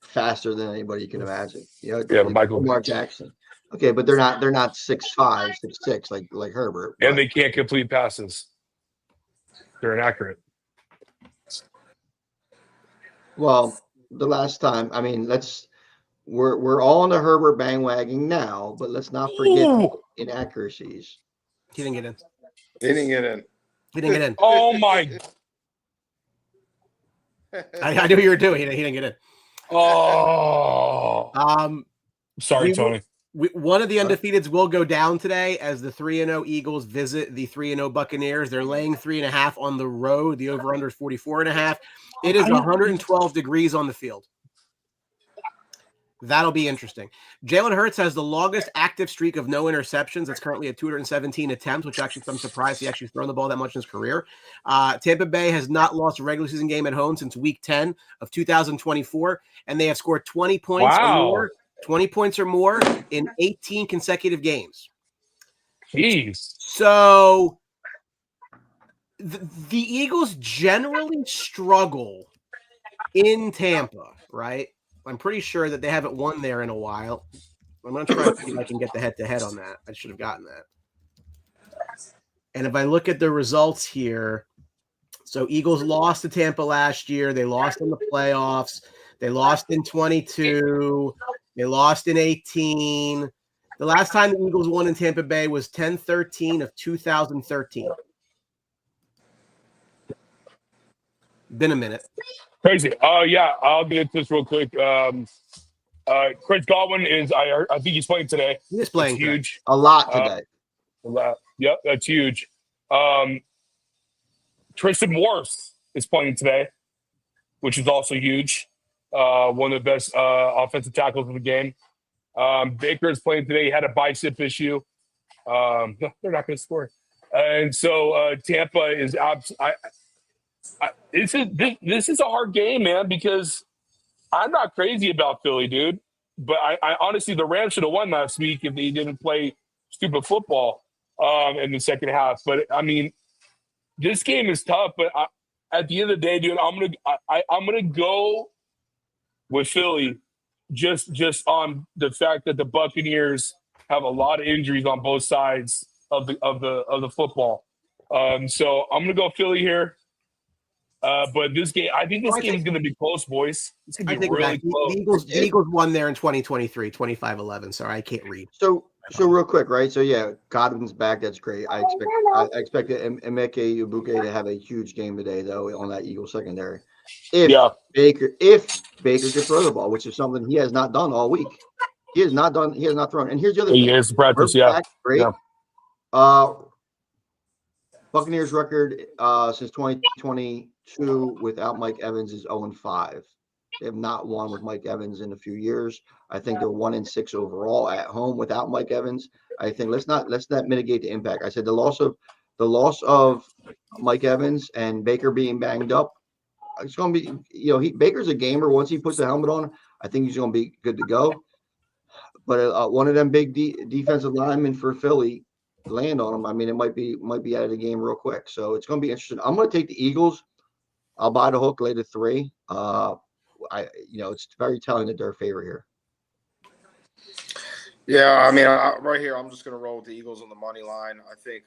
faster than anybody you can imagine. Yeah, but Michael Lamar Jackson. Okay, but they're not 6'5", 6'6", like Herbert. And they can't complete passes. They're inaccurate. Well, the last time, I mean, we're all on the Herbert bandwagon now, but let's not forget inaccuracies. He didn't get in. He didn't get in. He didn't get in. Oh my! I knew what you were doing. He didn't get in. Oh. Sorry, Tony. One of the undefeateds will go down today as the 3-0 Eagles visit the 3-0 Buccaneers. They're laying 3.5 on the road. The over-under is 44.5. It is 112 degrees on the field. That'll be interesting. Jalen Hurts has the longest active streak of no interceptions. That's currently at 217 attempts, which actually, I'm surprised he actually thrown the ball that much in his career. Tampa Bay has not lost a regular season game at home since week 10 of 2024, and they have scored 20 points or more. 20 points or more in 18 consecutive games. Jeez. So the Eagles generally struggle in Tampa, right? I'm pretty sure that they haven't won there in a while. I'm going to try to see if I can get the head-to-head on that. I should have gotten that. And if I look at the results here, so Eagles lost to Tampa last year. They lost in the playoffs. They lost in 22. They lost in 18. The last time the Eagles won in Tampa Bay was 10-13 of 2013. Been a minute. Crazy. Oh, yeah. I'll get into this real quick. Chris Godwin is, I think he's playing today. He's playing that's huge. A lot today. Yep, that's huge. Tristan Wirfs is playing today, which is also huge. One of the best offensive tackles in the game. Baker is playing today. He had a bicep issue. They're not going to score. And so Tampa is this is a hard game, man, because I'm not crazy about Philly, dude. But I honestly, the Rams should have won last week if they didn't play stupid football in the second half. But I mean, this game is tough. But at the end of the day, dude, I'm gonna go with Philly just on the fact that the Buccaneers have a lot of injuries on both sides of the football. So I'm gonna go Philly here. But this game, I think this game is going to be close, boys. It's going to be really close. The Eagles won there in 2023, 25-11. Sorry, I can't read. So real quick, right? So yeah, Godwin's back. That's great. I expect Emeka Ibuke to have a huge game today, though, on that Eagles secondary. If Baker can throw the ball, which is something he has not done all week. He has not thrown. And here's the other thing. He has practice, back, great. Yeah. Buccaneers record since 2022 without Mike Evans is 0-5. They have not won with Mike Evans in a few years. I think they're 1-6 overall at home without Mike Evans. I think let's not mitigate the impact. I said the loss of Mike Evans and Baker being banged up. It's going to be, Baker's a gamer. Once he puts the helmet on, I think he's going to be good to go. But one of them big defensive linemen for Philly land on him. I mean, it might be out of the game real quick. So it's going to be interesting. I'm going to take the Eagles. I'll buy the hook later 3. It's very telling that they're a favorite here. Yeah, I mean, right here, I'm just going to roll with the Eagles on the money line. I think,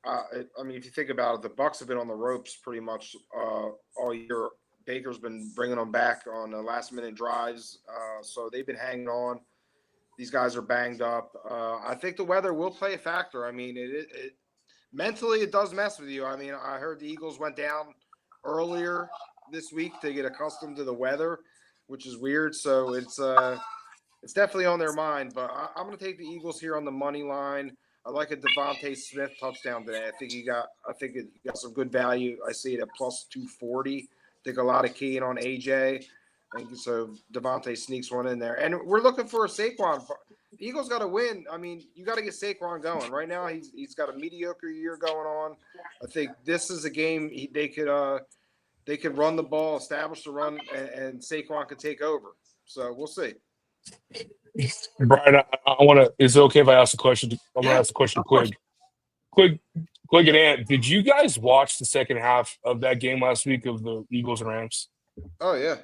if you think about it, the Bucs have been on the ropes pretty much all year. Baker's been bringing them back on the last-minute drives, so they've been hanging on. These guys are banged up. I think the weather will play a factor. I mean, it mentally it does mess with you. I mean, I heard the Eagles went down earlier this week to get accustomed to the weather, which is weird. So it's definitely on their mind. But I'm going to take the Eagles here on the money line. I like a Devontae Smith touchdown today. I think he got some good value. I see it at plus 240. I think a lot of keying on AJ. And so Devontae sneaks one in there. And we're looking for a Saquon. The Eagles got to win. I mean, you got to get Saquon going. Right now, he's got a mediocre year going on. I think this is a game they they could run the ball, establish the run, and Saquon could take over. So we'll see. Brian, I want to. Is it okay if I ask a question? I'm going to ask a question quick and Ant. Did you guys watch the second half of that game last week of the Eagles and Rams? Oh yeah.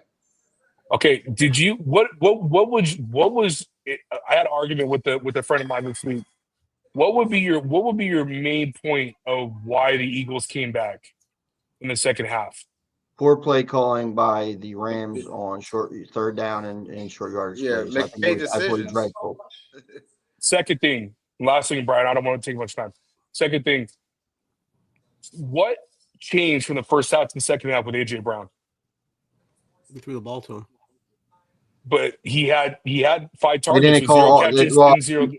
Okay. Did you what was I had an argument with a friend of mine this week. What would be your main point of why the Eagles came back in the second half? Poor play calling by the Rams on third down and short yardage. Yeah, plays. make decisions. Dreadful. Second thing, last thing, Brian, I don't want to take much time. Second thing, what changed from the first half to the second half with AJ Brown? We threw the ball to him. But he had 5 targets didn't with call- 0 catches well, and 0.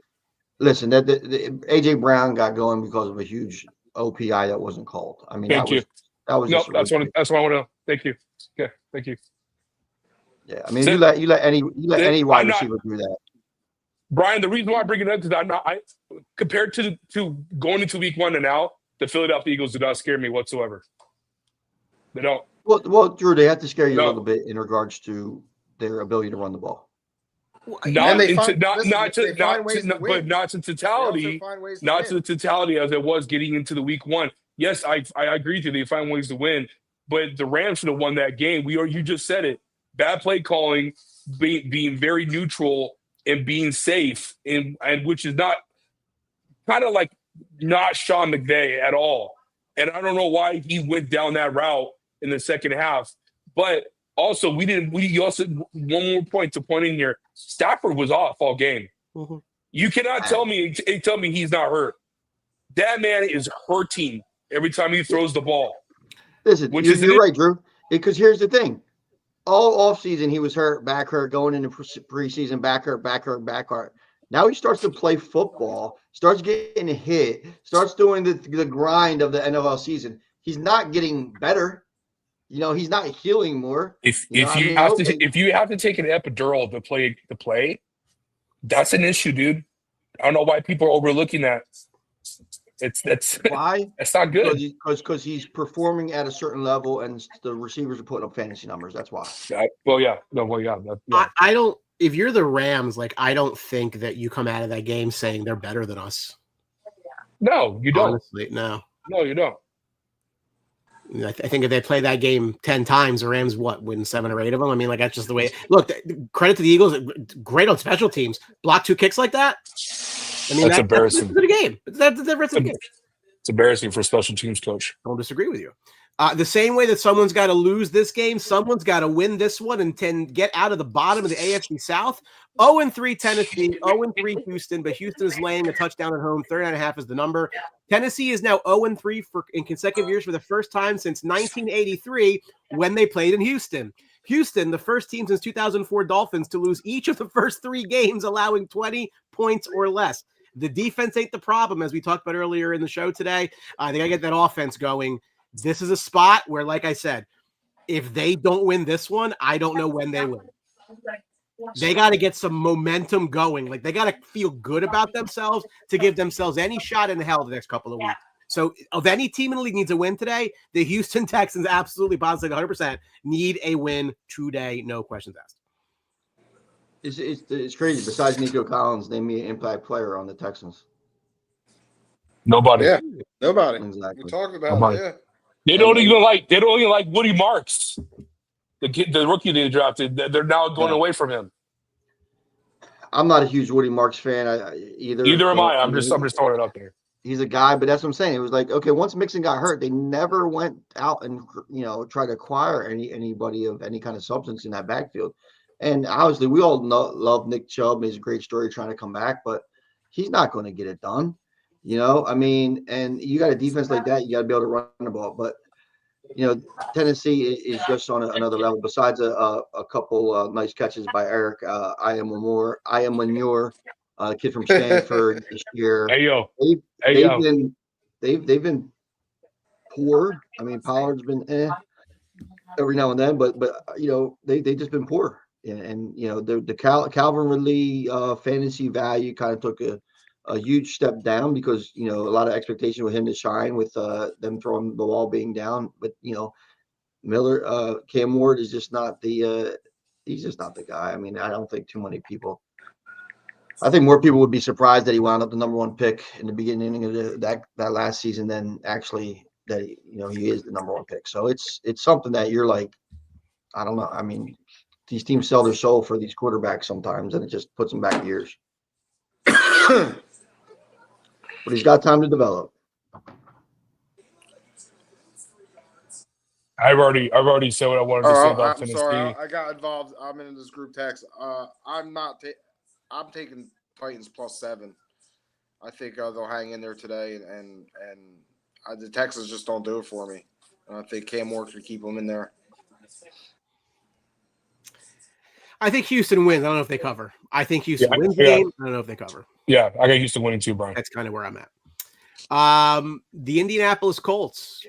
Listen, the AJ Brown got going because of a huge OPI that wasn't called. I mean, Thank you. That was No, just that's what I want to know. Thank you. Okay, thank you. Yeah, I mean, you let any wide receiver do that. Brian, the reason why I bring it up is I compared to going into week 1 to now, the Philadelphia Eagles do not scare me whatsoever. They don't. Well, Drew, they have to scare you a little bit in regards to their ability to run the ball. Not to the totality as it was getting into the week 1. Yes, I agree with you. They find ways to win, but the Rams should have won that game. You just said it. Bad play calling, being very neutral and being safe, and which is not kind of like not Sean McVay at all. And I don't know why he went down that route in the second half. But also, we also one more point to point in here. Stafford was off all game. Mm-hmm. You cannot tell me he's not hurt. That man is hurting every time he throws the ball. Listen, you're right, Drew. Because here's the thing. All offseason, he was hurt, back hurt, going into preseason, back hurt. Now he starts to play football, starts getting hit, starts doing the grind of the NFL season. He's not getting better. He's not healing more. If you have to take an epidural to play, that's an issue, dude. I don't know why people are overlooking that. That's why. It's not good. Because he's performing at a certain level, and the receivers are putting up fantasy numbers. That's why. I don't. If you're the Rams, I don't think that you come out of that game saying they're better than us. No, you don't. Honestly, no, you don't. I think if they play that game 10 times, the Rams win 7 or 8 of them. I mean, that's just the way. Look, credit to the Eagles, great on special teams. Block 2 kicks like that. I mean, that's embarrassing. That's the game. That's the difference in the game. It's embarrassing for a special teams coach. I don't disagree with you. The same way that someone's got to lose this game, someone's got to win this one and get out of the bottom of the AFC South. 0-3 Tennessee, 0-3 Houston, but Houston is laying a touchdown at home. 39.5 is the number. Tennessee is now 0-3 in consecutive years for the first time since 1983 when they played in Houston. Houston, the first team since 2004 Dolphins to lose each of the first 3 games, allowing 20 points or less. The defense ain't the problem, as we talked about earlier in the show today. They got to get that offense going. This is a spot where, like I said, if they don't win this one, I don't know when they win. They got to get some momentum going. They got to feel good about themselves to give themselves any shot in hell the next couple of weeks. So if any team in the league needs a win today, the Houston Texans absolutely, positively, 100% need a win today. No questions asked. It's crazy. Besides Nico Collins, name me an impact player on the Texans. Nobody. Yeah, nobody. Exactly. We talked about nobody. it. Yeah. They don't even like Woody Marks, the rookie they drafted. They're now going away from him. I'm not a huge Woody Marks fan either. Either am I. I'm just throwing it up there. He's a guy, but that's what I'm saying. It was okay, once Mixon got hurt, they never went out and try to acquire anybody of any kind of substance in that backfield. And obviously, we all love Nick Chubb. He's a great story trying to come back, but he's not going to get it done. I mean, and you got a defense like that, you got to be able to run the ball. But Tennessee is just on another level. Besides a couple nice catches by Eric, I am Manure, kid from Stanford this year. They've been poor. I mean, Pollard's been every now and then, but they just been poor. And the Calvin Ridley fantasy value kind of took a huge step down because a lot of expectation with him to shine with them throwing the ball being down. But Miller, Cam Ward is just not the he's just not the guy. I mean, I don't think too many people. I think more people would be surprised that he wound up the number 1 pick in the beginning of that last season than actually that he is the number 1 pick. So it's something that you're like, I don't know. I mean, these teams sell their soul for these quarterbacks sometimes, and it just puts them back years. But he's got time to develop. I've already said what I wanted to say about Tennessee. Sorry, I got involved. I'm in this group text. I'm not. I'm taking Titans +7. I think they'll hang in there today, and the Texans just don't do it for me. I think Cam Ward could keep them in there. I think Houston wins. I don't know if they cover. I think Houston wins the game. I don't know if they cover. Yeah, I got Houston winning too, Brian. That's kind of where I'm at. The Indianapolis Colts.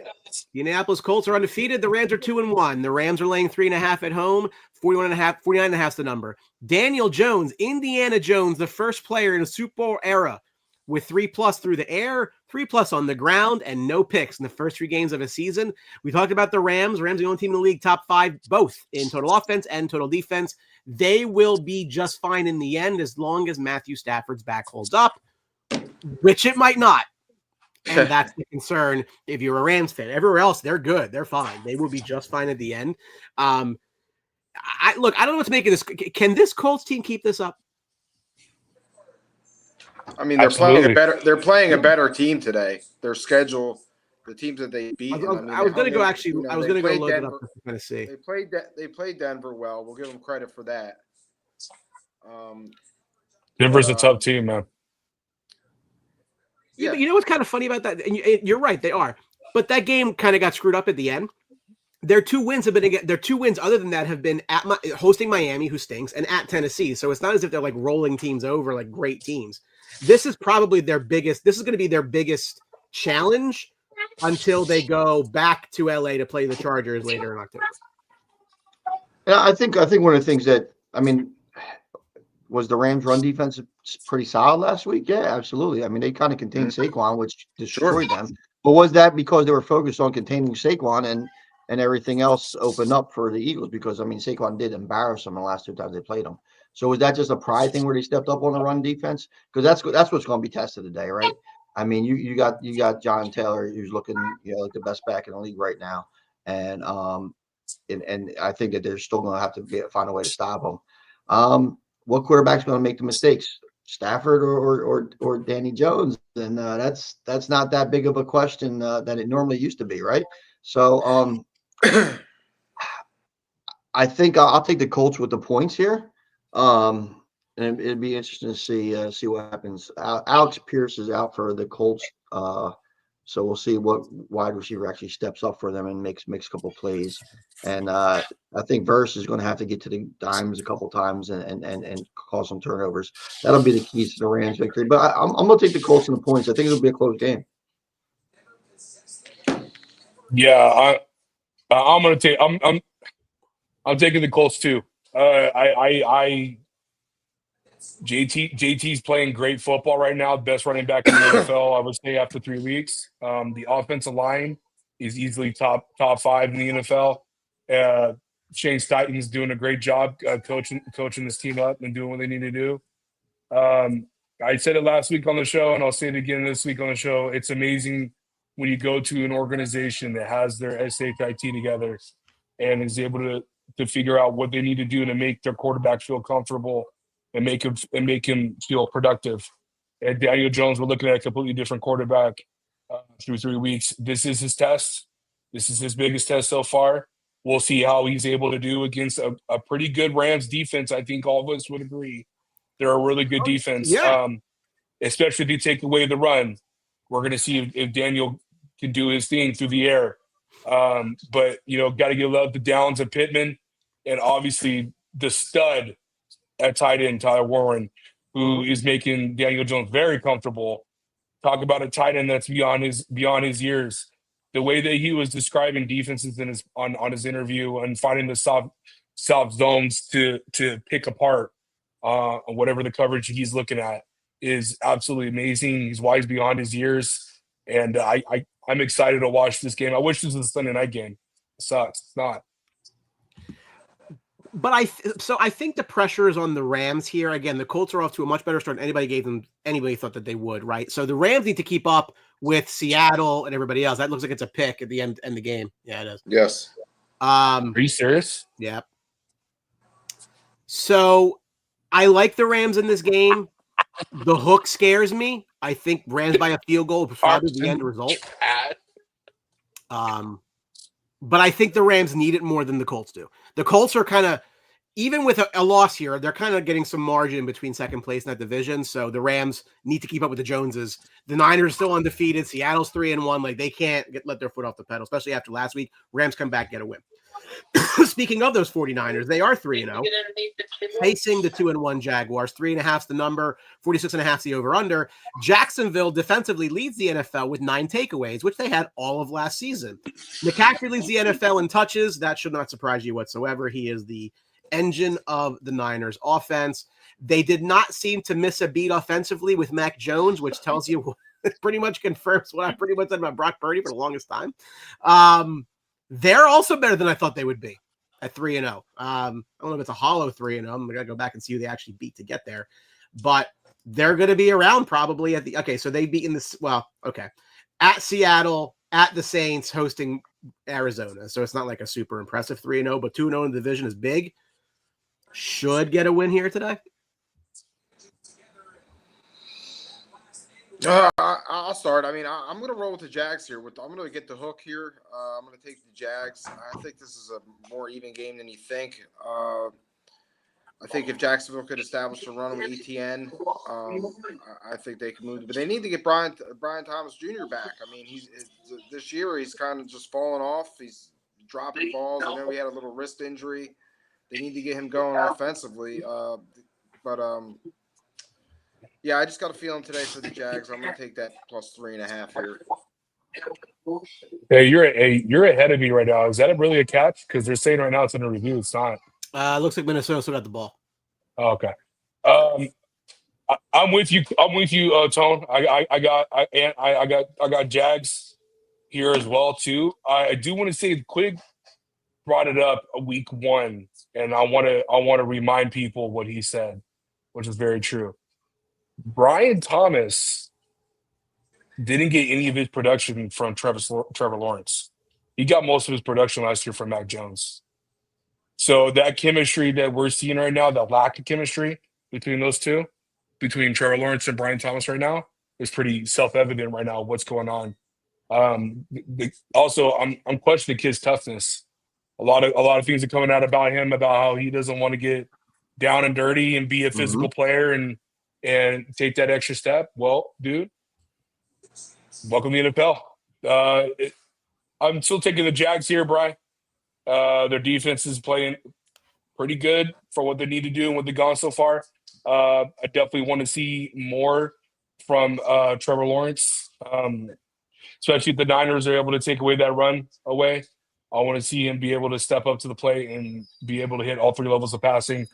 The Indianapolis Colts are undefeated. The Rams are 2-1. The Rams are laying 3.5 at home. 49.5 is the number. Daniel Jones, Indiana Jones, the first player in a Super Bowl era with 3+ through the air, 3+ on the ground, and no picks in the first 3 games of a season. We talked about the Rams. Rams are the only team in the league, top 5, both in total offense and total defense. They will be just fine in the end as long as Matthew Stafford's back holds up, which it might not. And that's the concern if you're a Rams fan. Everywhere else, they're good. They're fine. They will be just fine at the end. I don't know what to make of this. Can this Colts team keep this up? I mean, they're playing a better team today. Their schedule, the teams that they beat. I was going to go load it up to kind of see. They played Denver well. We'll give them credit for that. Denver's a tough team, man. Yeah, you know what's kind of funny about that? And you're right, they are. But that game kind of got screwed up at the end. Their 2 wins other than that have been at hosting Miami, who stinks, and at Tennessee. So it's not as if they're like rolling teams over like great teams. This is probably this is going to be their biggest challenge until they go back to LA to play the Chargers later in October. Yeah, I think one of the things that, I mean, was the Rams' run defense pretty solid last week? Yeah, absolutely. I mean, they kind of contained Saquon, which destroyed them. But was that because they were focused on containing Saquon and everything else opened up for the Eagles? Because, I mean, Saquon did embarrass them the last 2 times they played them. So was that just a pride thing where they stepped up on the run defense? Because that's what's going to be tested today, right? I mean, you got John Taylor, who's looking like the best back in the league right now, and I think that they're still going to have to find a way to stop him. What quarterback's going to make the mistakes, Stafford or Danny Jones? And that's not that big of a question that it normally used to be, right? So I think I'll take the Colts with the points here. And it'd be interesting to see what happens. Alex Pierce is out for the Colts, so we'll see what wide receiver actually steps up for them and makes a couple plays. And I think Verse is going to have to get to the dimes a couple times and cause some turnovers. That'll be the keys to the Rams' victory. But I'm going to take the Colts and the points. I think it'll be a close game. Yeah, I'm going to take. I'm taking the Colts too. JT's playing great football right now. Best running back in the NFL, I would say, after 3 weeks. The offensive line is easily top 5 in the NFL. Shane Steichen's doing a great job coaching this team up and doing what they need to do. I said it last week on the show, and I'll say it again this week on the show. It's amazing when you go to an organization that has their SHIT together and is able to figure out what they need to do to make their quarterback feel comfortable and make him feel productive. And Daniel Jones, we're looking at a completely different quarterback through 3 weeks. This is his test. This is his biggest test so far. We'll see how he's able to do against a pretty good Rams defense. I think all of us would agree. They're a really good defense, especially if you take away the run. We're going to see if Daniel can do his thing through the air. But, got to give love to Downs and Pittman, and obviously the stud at tight end, Tyler Warren, who is making Daniel Jones very comfortable. Talk about a tight end that's beyond his years. The way that he was describing defenses on his interview and finding the soft zones to pick apart whatever the coverage he's looking at is absolutely amazing. He's wise beyond his years, and I'm excited to watch this game. I wish this was a Sunday night game. sucks. It's not. But I think the pressure is on the Rams here. Again, the Colts are off to a much better start than anybody thought that they would, right? So the Rams need to keep up with Seattle and everybody else. That looks like it's a pick at the end the game. Yeah, it is. Yes. Are you serious? Yeah. So I like the Rams in this game. The hook scares me. I think Rams by a field goal is probably the end result. But I think the Rams need it more than the Colts do. The Colts are kind of, even with a loss here, they're kind of getting some margin between second place in that division. So the Rams need to keep up with the Joneses. The Niners still undefeated. Seattle's 3-1. Like they can't let their foot off the pedal, especially after last week. Rams come back, get a win. Speaking of those 49ers, they are 3-0. Facing the 2-1 Jaguars. 3.5 is the number. 46.5 is the over-under. Jacksonville defensively leads the NFL with 9 takeaways, which they had all of last season. McCaffrey leads the NFL in touches. That should not surprise you whatsoever. He is the engine of the Niners offense. They did not seem to miss a beat offensively with Mac Jones, which tells you pretty much confirms what I pretty much said about Brock Purdy for the longest time. They're also better than I thought they would be at 3-0. I don't know if it's a hollow 3-0. I'm going to go back and see who they actually beat to get there. But they're going to be around probably at the – okay, so they've beaten this – well, okay. At Seattle, at the Saints, hosting Arizona. So it's not like a super impressive 3-0, but 2-0 in the division is big. Should get a win here today. I'll start. I mean, I'm going to roll with the Jags here. I'm going to get the hook here. I'm going to take the Jags. I think this is a more even game than you think. I think if Jacksonville could establish a run with ETN, I think they can move. But they need to get Brian Thomas Jr. back. I mean, this year he's kind of just fallen off. He's dropping balls. I know he had a little wrist injury. They need to get him going offensively. Yeah, I just got a feeling today for the Jags. I'm going to take that plus 3.5 here. Hey, you're ahead of me right now. Is that really a catch? Because they're saying right now it's under review. It's not. Looks like Minnesota still got the ball. Oh, okay. I'm with you. Tone. I got Jags here as well too. I do want to say Quig brought it up week 1, and I want to remind people what he said, which is very true. Brian Thomas didn't get any of his production from Trevor Lawrence. He got most of his production last year from Mac Jones. So that chemistry that we're seeing right now, that lack of chemistry between those two, between Trevor Lawrence and Brian Thomas right now, is pretty self-evident right now what's going on. Also, I'm questioning the kid's toughness. A lot of things are coming out about him, about how he doesn't want to get down and dirty and be a physical player and take that extra step. Well, dude, welcome to the NFL. I'm still taking the Jags here, Bri. Their defense is playing pretty good for what they need to do and what they've gone so far. I definitely want to see more from Trevor Lawrence, especially if the Niners are able to take away that run away. I want to see him be able to step up to the plate and be able to hit all 3 levels of passing.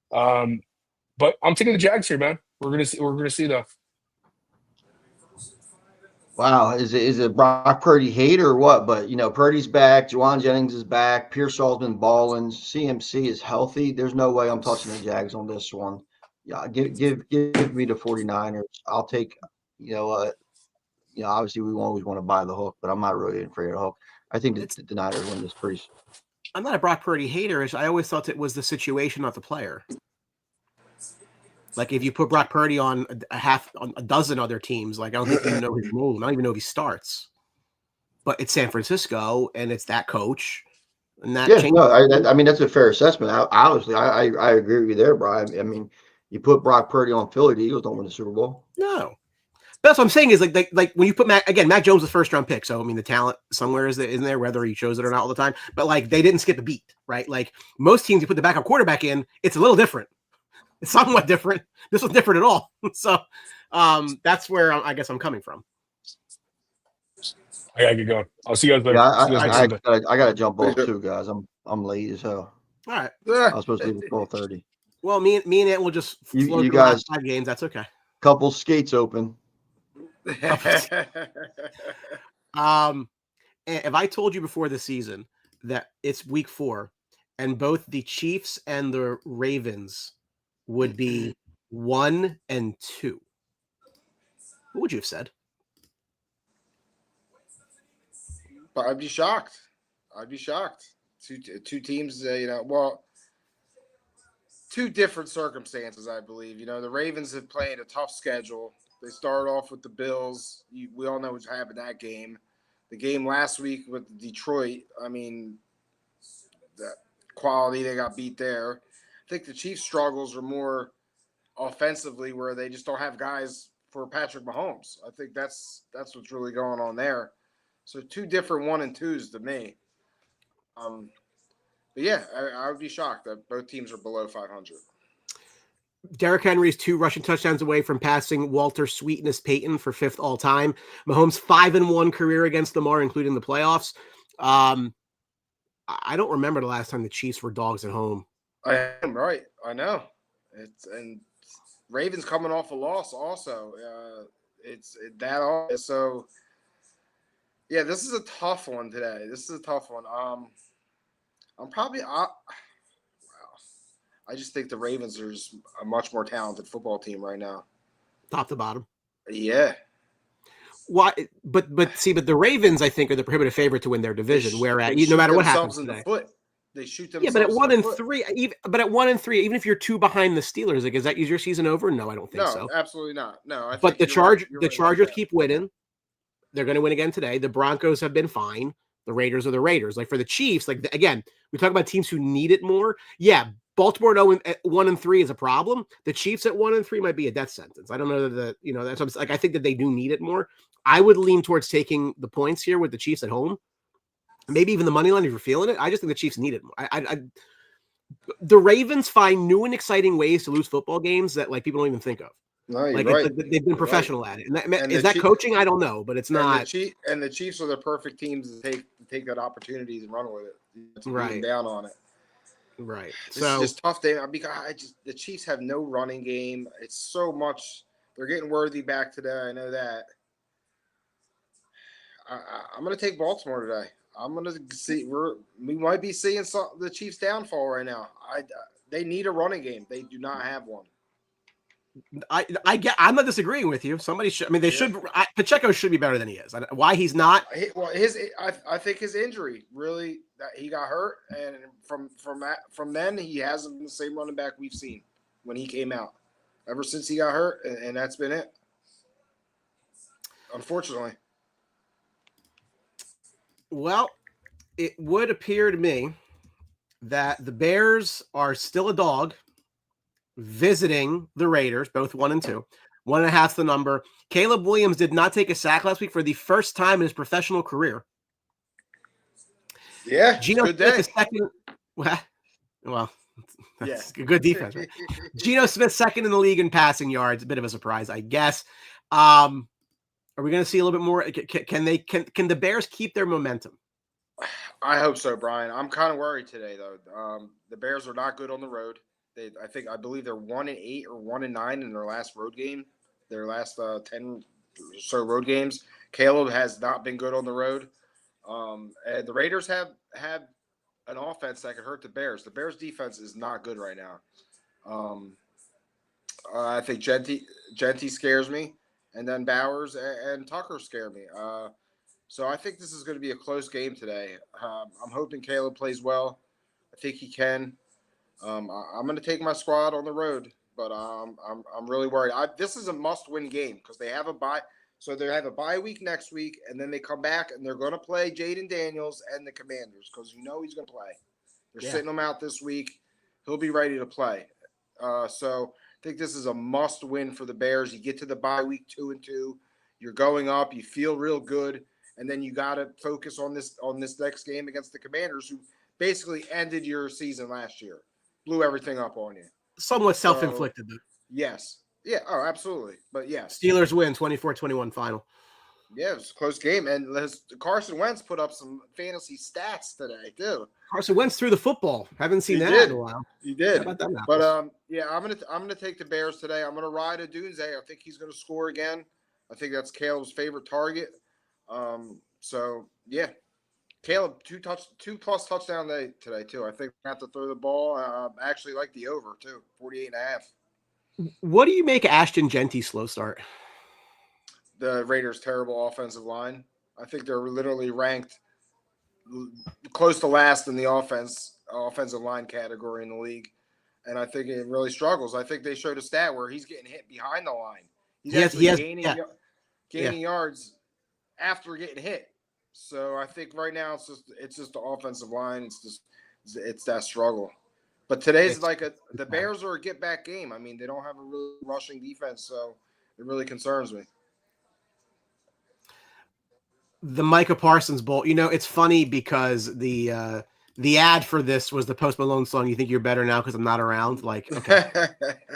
But I'm taking the Jags here, man. We're gonna see though. Wow, is it Brock Purdy hate or what? But Purdy's back, Juwan Jennings is back, Pearsall's been balling, CMC is healthy. There's no way I'm touching the Jags on this one. Yeah, give me the 49ers. I'll take, obviously we always want to buy the hook, but I'm not really afraid of the hook. I think the Niners win this pretty. I'm not a Brock Purdy hater. I always thought it was the situation, not the player. Like if you put Brock Purdy on a dozen other teams, like I don't think you know his move. I don't even know if he starts. But it's San Francisco, and it's that coach, and that. Yeah, no, I mean that's a fair assessment. Obviously, I agree with you there, Brian. I mean, you put Brock Purdy on Philly, the Eagles don't win the Super Bowl. No, but that's what I'm saying is like when you put Mac Jones was first round pick, so I mean the talent somewhere is in there, whether he chose it or not all the time. But like they didn't skip a beat, right? Like most teams, you put the backup quarterback in, it's a little different. It's somewhat different. This was different at all. So that's where I guess I'm coming from. I gotta get going. I'll see you guys later. Yeah, I gotta jump off too, guys. I'm late as hell. All right. I was supposed to leave at 12:30. Well, me and Ant will just float you guys, the last 5 games. That's okay. Couple skates open. And if I told you before the season that it's week 4, and both the Chiefs and the Ravens would be 1 and 2. What would you have said? But I'd be shocked. Two teams, two different circumstances, I believe. The Ravens have played a tough schedule. They start off with the Bills. We all know what's happened that game. The game last week with Detroit, the quality, they got beat there. I think the Chiefs' struggles are more offensively, where they just don't have guys for Patrick Mahomes. I think that's what's really going on there. So two different 1 and 2s to me. But yeah, I would be shocked that both teams are below 500. Derrick Henry's 2 rushing touchdowns away from passing Walter Sweetness Payton for 5th all time. Mahomes' 5-1 career against Lamar, including the playoffs. I don't remember the last time the Chiefs were dogs at home. I am right. I know. And Ravens coming off a loss also. So yeah, this is a tough one today. I just think the Ravens are a much more talented football team right now. Top to bottom. Yeah. Why? But the Ravens, I think, are the prohibitive favorite to win their division. Whereas no matter what happens in today. the foot. They shoot themselves. Yeah, but at 1 and 3, at 1 and 3, even if you're 2 behind the Steelers, like, is your season over? No, I don't think so. No, absolutely not. No, I but think the Chargers keep winning. They're going to win again today. The Broncos have been fine. The Raiders are the Raiders. Like, for the Chiefs, like, again, we talk about teams who need it more. Yeah, Baltimore at 1 and 3 is a problem. The Chiefs at 1 and 3 might be a death sentence. I don't know that that's what I'm, like. I think that they do need it more. I would lean towards taking the points here with the Chiefs at home. Maybe even the money line if you're feeling it. I just think the Chiefs need it more. The Ravens find new and exciting ways to lose football games that, like, people don't even think of. No, you're like right. They've been professional at it. And is that coaching? I don't know, but it's not. And the Chiefs are the perfect teams to take that opportunity and run with it. To beat them down on it. Right. This is just tough day because the Chiefs have no running game. It's so much. They're getting Worthy back today. I know that. I'm going to take Baltimore today. I'm going to see. We might be seeing the Chiefs' downfall right now. They need a running game. They do not have one. I'm not disagreeing with you. Somebody should. I mean, they should. Pacheco should be better than he is. Why he's not? Well, I think his injury really. He got hurt, and from then he hasn't been the same running back we've seen when he came out. Ever since he got hurt, and that's been it. Unfortunately. Well, it would appear to me that the Bears are still a dog visiting the Raiders, both 1 and 2. 1.5's the number. Caleb Williams did not take a sack last week for the first time in his professional career. Yeah, Geno good Smith day. Is second. Well, that's a good defense. Right? Geno Smith second in the league in passing yards. A bit of a surprise, I guess. Are we going to see a little bit more? Can the Bears keep their momentum? I hope so, Brian. I'm kind of worried today, though. The Bears are not good on the road. I believe they're 1-8 or 1-9 in their last road game. Their last 10 or so road games. Caleb has not been good on the road. And the Raiders have an offense that could hurt the Bears. The Bears' defense is not good right now. I think Genty scares me. And then Bowers and Tucker scare me. So I think this is going to be a close game today. I'm hoping Caleb plays well. I think he can. I'm going to take my squad on the road, but I'm really worried. This is a must-win game because they have a bye. So they have a bye week next week, and then they come back and they're going to play Jaden Daniels and the Commanders because he's going to play. They're sitting him out this week. He'll be ready to play. So I think this is a must-win for the Bears. You get to the bye week 2-2. You're going up. You feel real good, and then you got to focus on this next game against the Commanders, who basically ended your season last year, blew everything up on you. Somewhat self-inflicted, though. Yes. Yeah. Oh, absolutely. But yes. Steelers win 24-21 final. Yeah, it was a close game, and Carson Wentz put up some fantasy stats today too. Carson Wentz threw the football. Haven't seen that in a while. He did. How about that, but I'm gonna take the Bears today. I'm gonna ride a Dunze. I think he's gonna score again. I think that's Caleb's favorite target. So yeah, Caleb, two plus touchdown today too. I think I have to throw the ball. I actually like the over too, 48.5. What do you make of Ashton Genty's slow start? The Raiders' terrible offensive line. I think they're literally ranked close to last in the offensive line category in the league. And I think it really struggles. I think they showed a stat where he's getting hit behind the line. He's actually gaining yards after getting hit. So I think right now it's just the offensive line. It's that struggle. But today's the Bears are a get back game. I mean, they don't have a really rushing defense, so it really concerns me. The Micah Parsons Bowl. It's funny because the ad for this was the Post Malone song, "You Think You're Better Now Because I'm Not Around." Like, okay.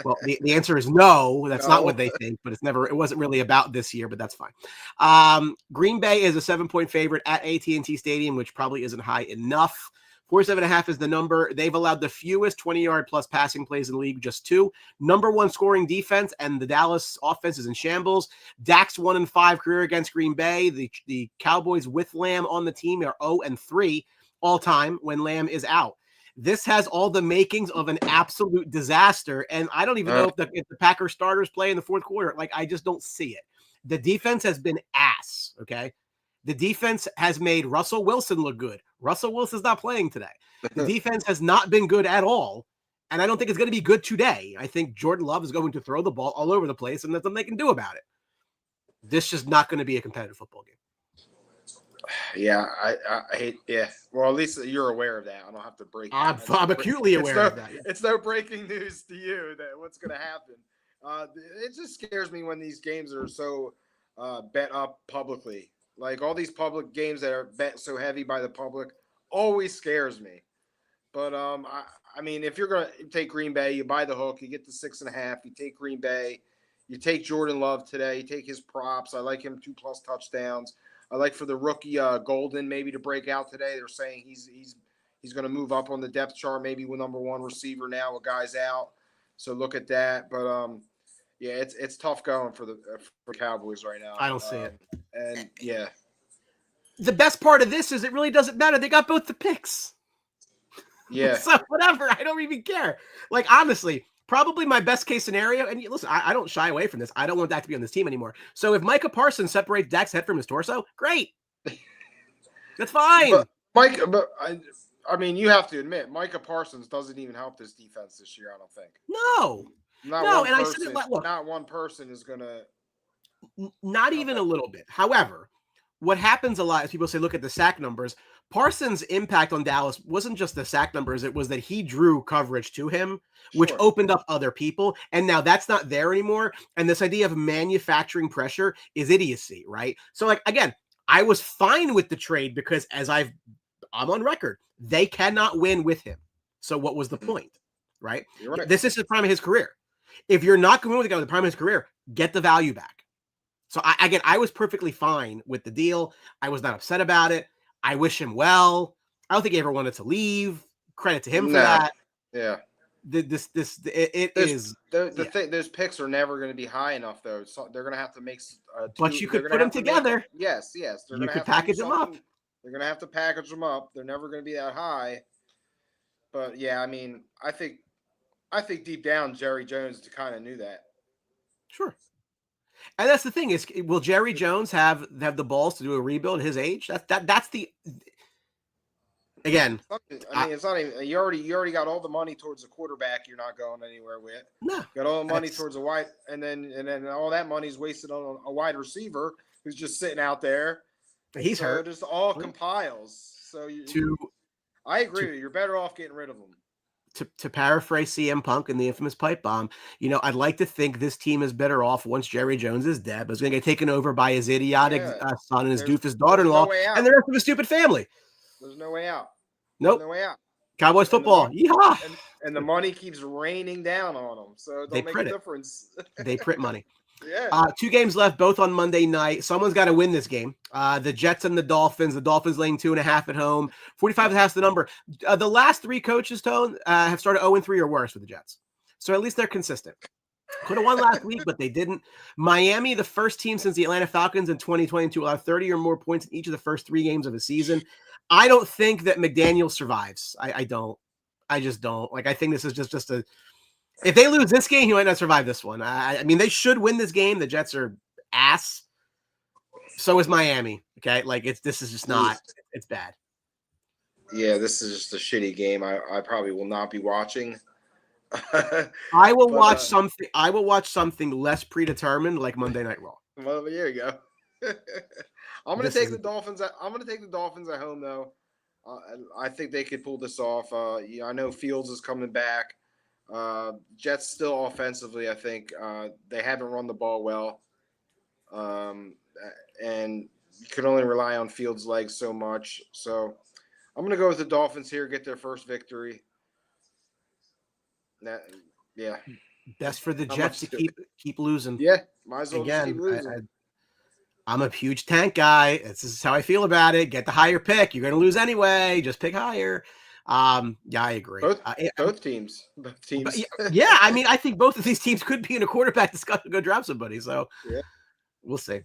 Well, the answer is no. That's not what they think, but it wasn't really about this year, but that's fine. Green Bay is a 7-point favorite at AT&T Stadium, which probably isn't high enough. 47.5 is the number. They've allowed the fewest 20-yard plus passing plays in the league, just 2. Number 1 scoring defense, and the Dallas offense is in shambles. Dak's 1-5 career against Green Bay. The Cowboys with Lamb on the team are 0-3 all time when Lamb is out. This has all the makings of an absolute disaster, and I don't even know if the Packers starters play in the fourth quarter. Like, I just don't see it. The defense has been ass, okay? The defense has made Russell Wilson look good. Russell Wilson's not playing today. The defense has not been good at all, and I don't think it's going to be good today. I think Jordan Love is going to throw the ball all over the place, and there's nothing they can do about it. This is not going to be a competitive football game. Yeah, I hate. Yeah, well, at least you're aware of that. I don't have to break. I'm acutely aware of that. Yeah. It's no breaking news to you that what's going to happen. It just scares me when these games are so bet up publicly. Like all these public games that are bet so heavy by the public always scares me. But I mean, if you're going to take Green Bay, you buy the hook, you get the 6.5. You take Green Bay, you take Jordan Love today, you take his props. I like him 2+ touchdowns. I like for the rookie Golden maybe to break out today. They're saying he's going to move up on the depth chart, maybe with number 1 receiver now. A guy's out, so look at that. But yeah, it's tough going for Cowboys right now. I don't see it. And yeah, the best part of this is it really doesn't matter. They got both the picks. Yeah. So whatever, I don't even care. Like honestly, probably my best case scenario. And listen, I don't shy away from this. I don't want Dak to be on this team anymore. So if Micah Parsons separates Dak's head from his torso, great. That's fine. I mean, you have to admit, Micah Parsons doesn't even help this defense this year. I don't think. No. I said it. Look, not one person is gonna. Not even a little bit. However, what happens a lot is people say, look at the sack numbers. Parsons' impact on Dallas wasn't just the sack numbers. It was that he drew coverage to him, which opened up other people. And now that's not there anymore. And this idea of manufacturing pressure is idiocy, right? So, like, again, I was fine with the trade because I'm on record. They cannot win with him. So what was the point, right? You're right. This is the prime of his career. If you're not going to win with the guy with the prime of his career, get the value back. So, I was perfectly fine with the deal. I was not upset about it. I wish him well. I don't think he ever wanted to leave. Credit to him for that. Yeah. Those picks are never going to be high enough, though. So they're going to have to make. But you could put them together. Yes. You could package them up. They're going to have to package them up. They're never going to be that high. But yeah, I mean, I think deep down Jerry Jones kind of knew that. Sure. And that's the thing is, will Jerry Jones have the balls to do a rebuild at his age? That's the again. I mean, it's not even you already got all the money towards the quarterback. You're not going anywhere with. No, got all the money towards a wide, and then all that money's wasted on a wide receiver who's just sitting out there. He's hurt. It just all compiles. So I agree with you. You're better off getting rid of him. To paraphrase CM Punk in the infamous pipe bomb, I'd like to think this team is better off once Jerry Jones is dead, but it's going to get taken over by his idiotic son and his doofus daughter-in-law and the rest of his stupid family. There's no way out. Nope. There's no way out. Cowboys football. Yeehaw! And the money keeps raining down on them, so it don't make a difference. They print money. Yeah. 2 games left, both on Monday night. Someone's got to win this game. The Jets and the Dolphins. The Dolphins laying 2.5 at home. 45.5 is the number. The last 3 coaches, Tone, have started 0-3 or worse with the Jets. So at least they're consistent. Could have won last week, but they didn't. Miami, the first team since the Atlanta Falcons in 2020 to allow 30 or more points in each of the first 3 games of the season. I don't think that McDaniel survives. I don't. I just don't. Like, I think this is just a. If they lose this game, he might not survive this one. I mean, they should win this game. The Jets are ass. So is Miami. Okay, like this is just not. It's bad. Yeah, this is just a shitty game. I probably will not be watching. I will watch something. I will watch something less predetermined, like Monday Night Raw. Well, there you go. I'm going to take the Dolphins. I'm going to take the Dolphins at home, though. I think they could pull this off. I know Fields is coming back. Jets still offensively, I think they haven't run the ball well, and you can only rely on Fields' legs so much. So I'm going to go with the Dolphins here, get their first victory. Yeah. Best for the Jets to keep losing. Yeah, might as well just keep losing. I'm a huge tank guy. This is how I feel about it. Get the higher pick. You're going to lose anyway. Just pick higher. Yeah, I agree. Both teams. Yeah, I mean, I think both of these teams could be in a quarterback discussion to go draft somebody. So yeah, we'll see.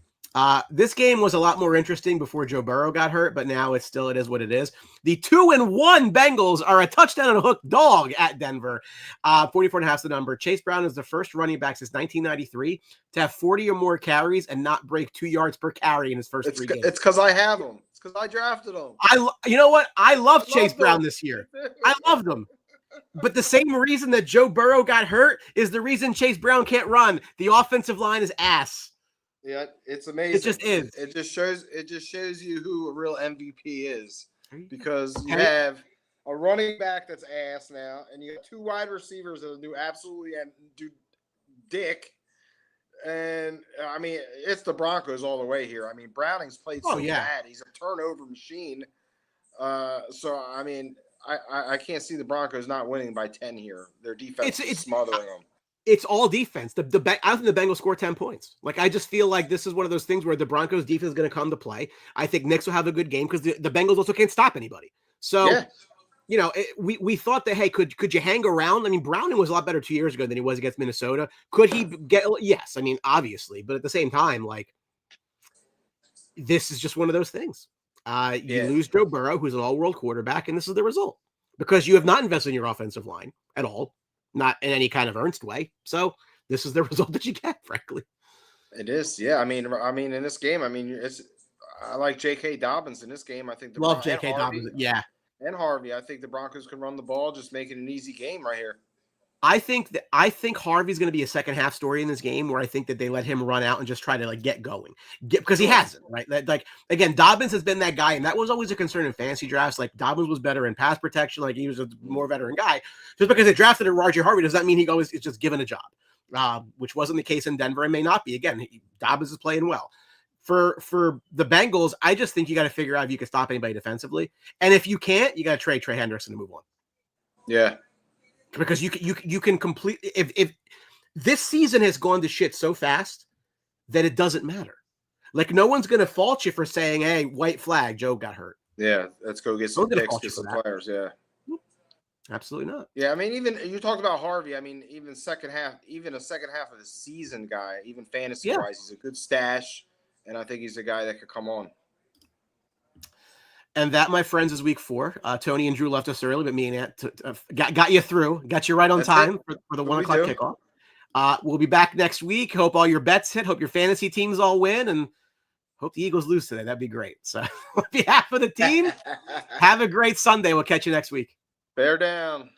This game was a lot more interesting before Joe Burrow got hurt, but now it is what it is. The 2-1 Bengals are a touchdown and a hook dog at Denver. 44.5 is the number. Chase Brown is the first running back since 1993 to have 40 or more carries and not break 2 yards per carry in his first 3 games. It's because I have him. It's because I drafted him. You know what? I love Chase Brown this year. I loved him. But the same reason that Joe Burrow got hurt is the reason Chase Brown can't run. The offensive line is ass. Yeah, it's amazing. It just is. It just shows you who a real MVP is, because you have a running back that's ass now, and you have 2 wide receivers that do absolutely do dick. And I mean, it's the Broncos all the way here. I mean, Browning's played so bad; he's a turnover machine. So I mean, I can't see the Broncos not winning by 10 here. Their defense is smothering them. It's all defense. I think the Bengals score 10 points. Like, I just feel like this is one of those things where the Broncos defense is going to come to play. I think Knicks will have a good game because the Bengals also can't stop anybody. So, you know, we thought that, hey, could you hang around? I mean, Browning was a lot better 2 years ago than he was against Minnesota. Could he get? Yes, I mean, obviously, but at the same time, like, this is just one of those things. You lose Joe Burrow, who's an all-world quarterback, and this is the result because you have not invested in your offensive line at all. Not in any kind of Ernst way. So this is the result that you get, frankly. It is. Yeah. I mean, in this game, I like J.K. Dobbins in this game. I think love J.K. Dobbins. Yeah. And Harvey. I think the Broncos can run the ball, just make it an easy game right here. I think Harvey's going to be a second half story in this game where I think that they let him run out and just try to like get going, because he hasn't, right? Like again, Dobbins has been that guy, and that was always a concern in fantasy drafts. Like Dobbins was better in pass protection, like he was a more veteran guy. Just because they drafted Roger Harvey does not mean he always is just given a job, which wasn't the case in Denver and may not be. Again, Dobbins is playing well. For the Bengals, I just think you got to figure out if you can stop anybody defensively, and if you can't, you got to trade Trey Henderson to move on. Yeah. Because you can completely, if this season has gone to shit so fast that it doesn't matter. Like, no one's going to fault you for saying, hey, white flag, Joe got hurt. Yeah, let's go get some picks, get some players. Yeah. Absolutely not. Yeah, I mean, even you talked about Harvey. I mean, even a second half of the season guy, even fantasy-wise, he's a good stash, and I think he's a guy that could come on. And that, my friends, is week 4. Tony and Drew left us early, but me and Ant got you through. Got you right on time for the 1 o'clock kickoff. We'll be back next week. Hope all your bets hit. Hope your fantasy teams all win. And hope the Eagles lose today. That'd be great. So on behalf of the team, have a great Sunday. We'll catch you next week. Bear down.